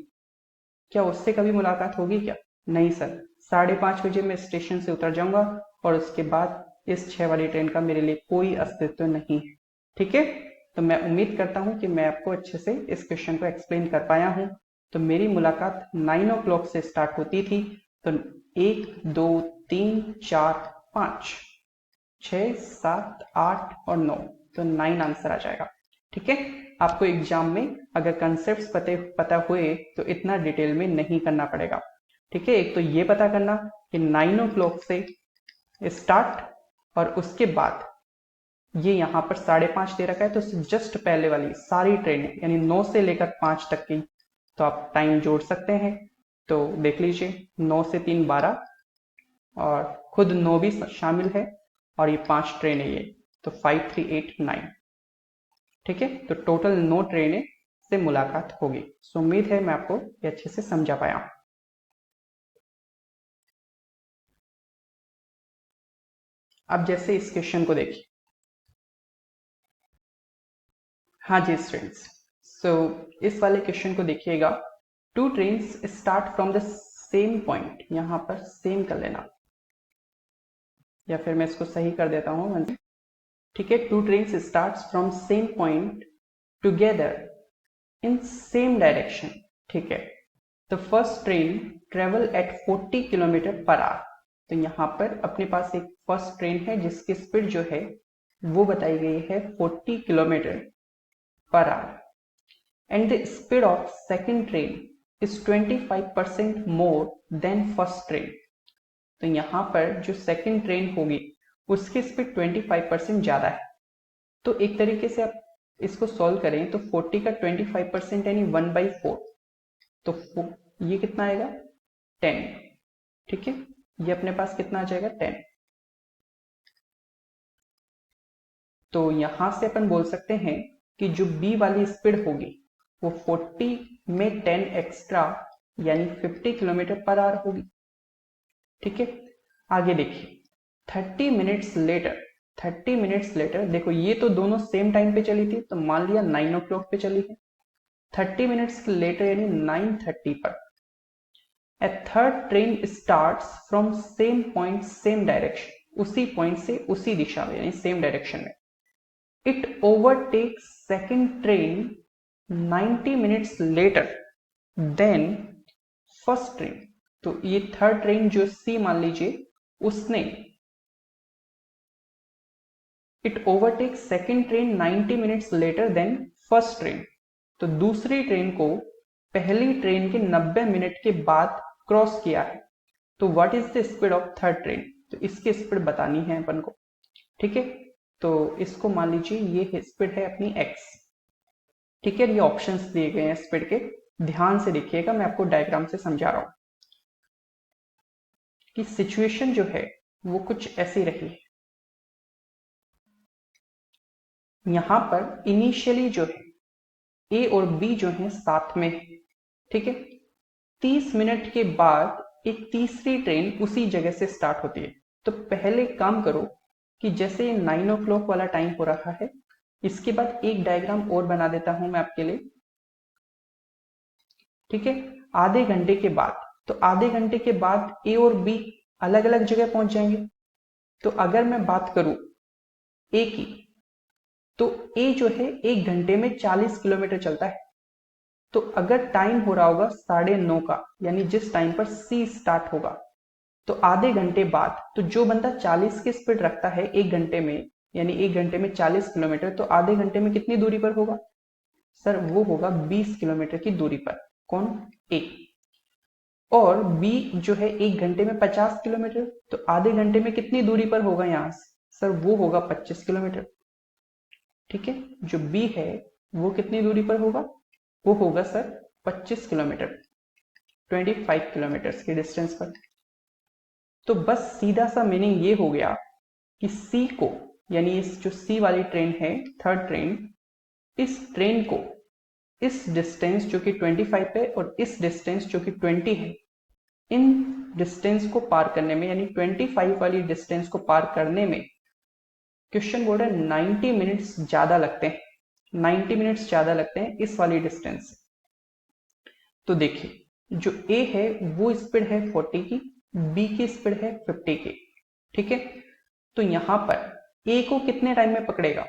क्या उससे कभी मुलाकात होगी क्या? नहीं सर, 5:30 बजे मैं स्टेशन से उतर जाऊंगा और उसके बाद इस 6 वाली ट्रेन का मेरे लिए कोई अस्तित्व नहीं है। ठीक है, तो मैं उम्मीद करता हूं कि मैं आपको अच्छे से इस क्वेश्चन को एक्सप्लेन कर पाया हूं। तो मेरी मुलाकात 9 o'clock से स्टार्ट होती थी, तो 1 2 3 4 5 6 7 8 और 9, तो 9 आंसर आ जाएगा। ठीक है, आपको एग्जाम में अगर कंसेप्ट पता हुए तो इतना डिटेल में नहीं करना पड़ेगा। ठीक है, एक तो ये पता करना कि 9 o'clock से स्टार्ट और उसके बाद ये यहाँ पर 5:30 दे रखा है, तो जस्ट पहले वाली सारी ट्रेनें यानी 9 से लेकर 5 तक की, तो आप टाइम जोड़ सकते हैं। तो देख लीजिए 9 से 3 12 और खुद 9 भी शामिल है और ये 5 ट्रेनें ये, तो 5 3 8 9। ठीक है, तो टोटल 9 ट्रेनें से मुलाकात होगी। सो उम्मीद है मैं आपको ये अच्छे से समझा पाया हूं। अब जैसे इस क्वेश्चन को देखिए। हाँ जी स्टूडेंट्स, सो इस वाले क्वेश्चन को देखिएगा। 2 trains start from the same point, यहां पर सेम कर लेना, या फिर मैं इसको सही कर देता हूं। ठीक है, 2 trains start from same point together in same direction. ठीक है, the first train travel eight 40 kilometre per hour. तो यहाँ पर अपने पास एक फर्स्ट ट्रेन है जिसकी स्पीड जो है वो बताई गई है 40 kilometre per our and the speed of second train is 25% more than first train. तो यहाँ पर जो सेकेंड ट्रेन होगी उसकी स्पीड 25% ज्यादा है। तो एक तरीके से आप इसको सॉल्व करें तो 40 का 25% यानी 1/4, तो ये कितना आएगा 10। ठीक है, ये अपने पास कितना आ जाएगा 10। तो यहां से अपन बोल सकते हैं कि जो बी वाली स्पीड होगी वो 40 में 10 एक्स्ट्रा यानी 50 किलोमीटर पर आवर होगी। ठीक है, आगे देखिए 30 मिनट्स लेटर। 30 मिनट्स लेटर देखो ये तो दोनों सेम टाइम पे चली थी, तो मान लिया 9 o'clock पे चली है। 30 मिनट्स लेटर यानी 9:30 पर a third train starts from same point same direction, उसी पॉइंट से उसी दिशा में यानी सेम डायरेक्शन में। It overtakes second train 90 minutes later than first train. तो ये थर्ड ट्रेन जो सी मान लीजिए उसने it overtake second train 90 minutes later than first train. तो दूसरी ट्रेन को पहली ट्रेन के 90 मिनट के बाद क्रॉस किया है। तो what is the speed of third train, तो इसकी स्पीड बतानी है अपन को। ठीक है, तो इसको मान लीजिए ये स्पीड है अपनी x। ठीक है, ये ऑप्शंस दिए गए हैं स्पीड के, ध्यान से देखिएगा, मैं आपको डायग्राम से समझा रहा हूं कि सिचुएशन जो है वो कुछ ऐसी रही है। यहां पर इनिशियली जो है ए और बी जो है साथ में है। ठीक है, 30 मिनट के बाद एक तीसरी ट्रेन उसी जगह से स्टार्ट होती है। तो पहले काम करो कि जैसे 9 o'clock वाला टाइम हो रहा है, इसके बाद एक डायग्राम और बना देता हूं मैं आपके लिए। ठीक है, आधे घंटे के बाद, तो आधे घंटे के बाद ए और बी अलग अलग जगह पहुंच जाएंगे। तो अगर मैं बात करूं ए की, तो ए जो है 1 घंटे में 40 किलोमीटर चलता है। तो अगर टाइम हो रहा होगा 9:30 का, यानी जिस टाइम पर सी स्टार्ट होगा, तो आधे घंटे बाद तो जो बंदा 40 की स्पीड रखता है 1 घंटे में, यानी 1 घंटे में 40 किलोमीटर, तो आधे घंटे में कितनी दूरी पर होगा सर? वो होगा 20 किलोमीटर की दूरी पर। कौन? ए। और बी जो है 1 घंटे में 50 किलोमीटर, तो आधे घंटे में कितनी दूरी पर होगा यहां से? सर वो होगा 25 किलोमीटर। ठीक है, जो बी है वो कितनी दूरी पर होगा? वो होगा सर 25 किलोमीटर, 25 किलोमीटर के डिस्टेंस पर। तो बस सीधा सा मीनिंग ये हो गया कि सी को, यानी इस जो सी वाली ट्रेन है थर्ड ट्रेन, इस ट्रेन को इस डिस्टेंस जो कि 25 है और इस डिस्टेंस जो कि 20 है, इन डिस्टेंस को पार करने में, यानी 25 वाली डिस्टेंस को पार करने में क्वेश्चन बोल रहा है 90 मिनट्स ज्यादा लगते हैं। 90 मिनट्स ज्यादा लगते हैं इस वाली डिस्टेंस से। तो देखिए जो ए है वो स्पीड है 40 की, बी की स्पीड है 50 की। ठीक है, तो यहां पर ए को कितने टाइम में पकड़ेगा?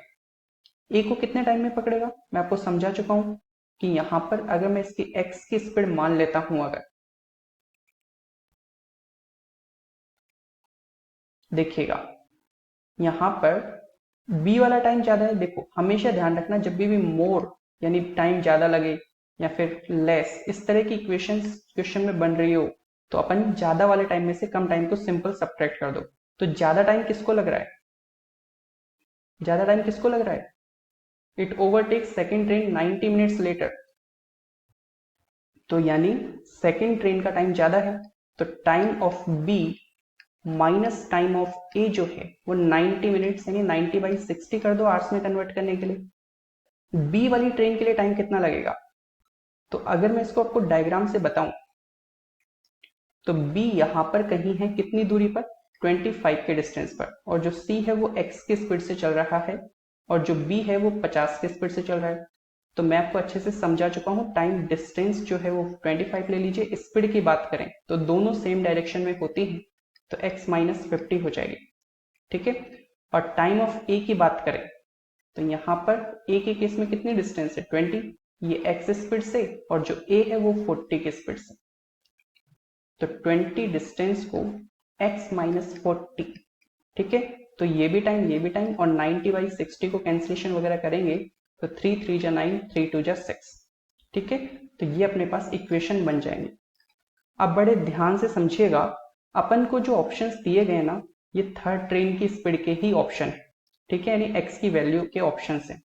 ए को कितने टाइम में पकड़ेगा मैं आपको समझा चुका हूं कि यहां पर अगर मैं इसकी एक्स की स्पीड मान लेता हूं, अगर देखिएगा यहां पर बी वाला टाइम ज्यादा है। देखो हमेशा ध्यान रखना, जब भी मोर यानी टाइम ज्यादा लगे या फिर लेस, इस तरह की इक्वेशन क्वेश्चन में बन रही हो, तो अपन ज्यादा वाले टाइम में से कम टाइम को सिंपल सब्ट्रैक्ट कर दो। तो ज्यादा टाइम किसको लग रहा है? ज्यादा टाइम किसको लग रहा है? It overtake second train 90 minutes later. तो यानी सेकेंड ट्रेन का टाइम ज्यादा है, तो time of B minus time of A जो है वो 90 मिनट्स यानी 90/60 कर दो आवर्स में कन्वर्ट करने के लिए। बी वाली ट्रेन के लिए टाइम कितना लगेगा? तो अगर मैं इसको आपको डायग्राम से बताऊं, तो बी यहां पर कहीं है कितनी दूरी पर? 25 के डिस्टेंस पर। और जो सी है वो एक्स की स्पीड से चल रहा है, और जो बी है वो 50 की स्पीड से चल रहा है। तो मैं आपको अच्छे से समझा चुका हूं। टाइम डिस्टेंस जो है वो 25 ले लीजिए। स्पीड की बात करें तो दोनों सेम डायरेक्शन में होती हैं, तो x माइनस 50 हो जाएगी। ठीक है, और टाइम ऑफ ए की बात करें तो यहां पर ए के केस में कितनी डिस्टेंस है? 20, ये x स्पीड से, और जो a है वो 40 की स्पीड से। तो 20 डिस्टेंस को x माइनस 40। ठीक है, तो ये भी टाइम और 90/60 को कैंसिलेशन वगैरह करेंगे तो 3 3 जा 9, 3 2 जा 6। ठीक है, तो ये अपने पास इक्वेशन बन जाएंगे। अब बड़े ध्यान से समझिएगा, अपन को जो ऑप्शंस दिए गए ना, ये थर्ड ट्रेन की स्पीड के ही ऑप्शन है, ठीक है, यानी एक्स की वैल्यू के ऑप्शन हैं।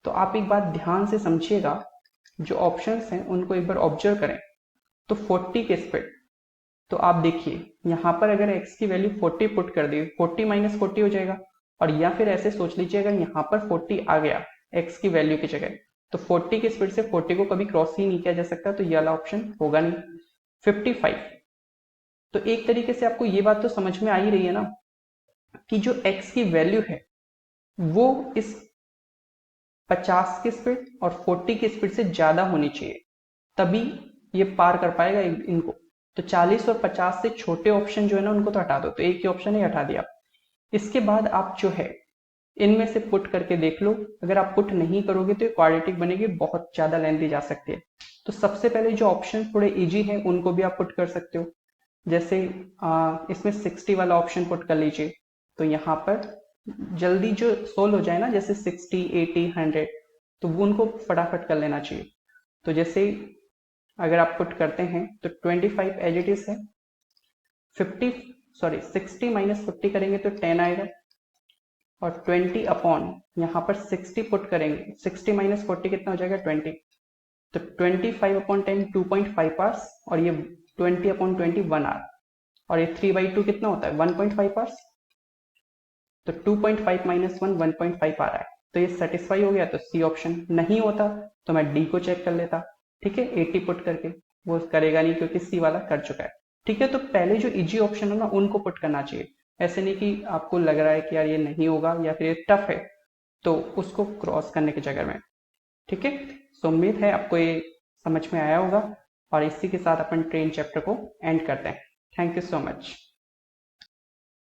तो आप एक बात ध्यान से समझिएगा, जो ऑप्शंस हैं उनको एक बार ऑब्जर्व करें। तो 40 की स्पीड, तो आप देखिए यहाँ पर अगर x की वैल्यू 40 पुट कर दी, 40 माइनस 40 हो जाएगा, और या फिर ऐसे सोच लीजिए अगर यहाँ पर 40 आ गया x की वैल्यू की जगह, तो 40 की स्पीड से 40 को कभी क्रॉस ही नहीं किया जा सकता, तो ये वाला ऑप्शन होगा नहीं। 55, तो एक तरीके से आपको ये बात तो समझ में आ ही रही है ना कि जो x की वैल्यू है वो इस 50 की स्पीड और 40 की स्पीड से ज्यादा होनी चाहिए, तभी ये पार कर पाएगा इनको। तो 40 और 50 से छोटे ऑप्शन जो है ना उनको तो हटा दो, तो एक ही ऑप्शन है, हटा दिया। इसके बाद आप जो है इनमें से पुट करके देख लो, अगर आप पुट नहीं करोगे तो ये क्वाड्रेटिक बनेगी, बहुत ज्यादा लेंथी जा सकती है। तो सबसे पहले जो ऑप्शन थोड़े इजी हैं उनको भी आप पुट कर सकते हो, जैसे इसमें 60 वाला ऑप्शन पुट कर लीजिए, तो यहाँ पर जल्दी जो सोल्व हो जाए ना, जैसे 60, 80, 100, तो वो उनको फटाफट कर लेना चाहिए। तो जैसे अगर आप पुट करते हैं तो 25 एज इट इज है, 60 माइनस 50 करेंगे तो 10 आएगा, और 20 अपॉन यहाँ पर 60 पुट करेंगे, 60 माइनस 40 कितना हो जाएगा 20, तो 25 अपॉन 10 2.5 आवर्स, और ये 20 अपॉन 20 1 आवर, और ये 3/2 कितना होता है 1.5 आवर्स, तो 2.5 माइनस 1 1.5 आ रहा है, तो ये सेटिस्फाई हो गया, तो सी ऑप्शन। नहीं होता तो मैं डी को चेक कर लेता, ठीक है, 80 पुट करके, वो करेगा नहीं क्योंकि सी वाला कर चुका है, ठीक है। तो पहले जो इजी ऑप्शन है ना उनको पुट करना चाहिए, ऐसे नहीं कि आपको लग रहा है कि यार ये नहीं होगा या फिर ये टफ है, तो उसको क्रॉस करने के जगह में, ठीक है। सो उम्मीद है आपको ये समझ में आया होगा, और इसी के साथ अपन ट्रेन चैप्टर को एंड करते हैं। Thank you so much.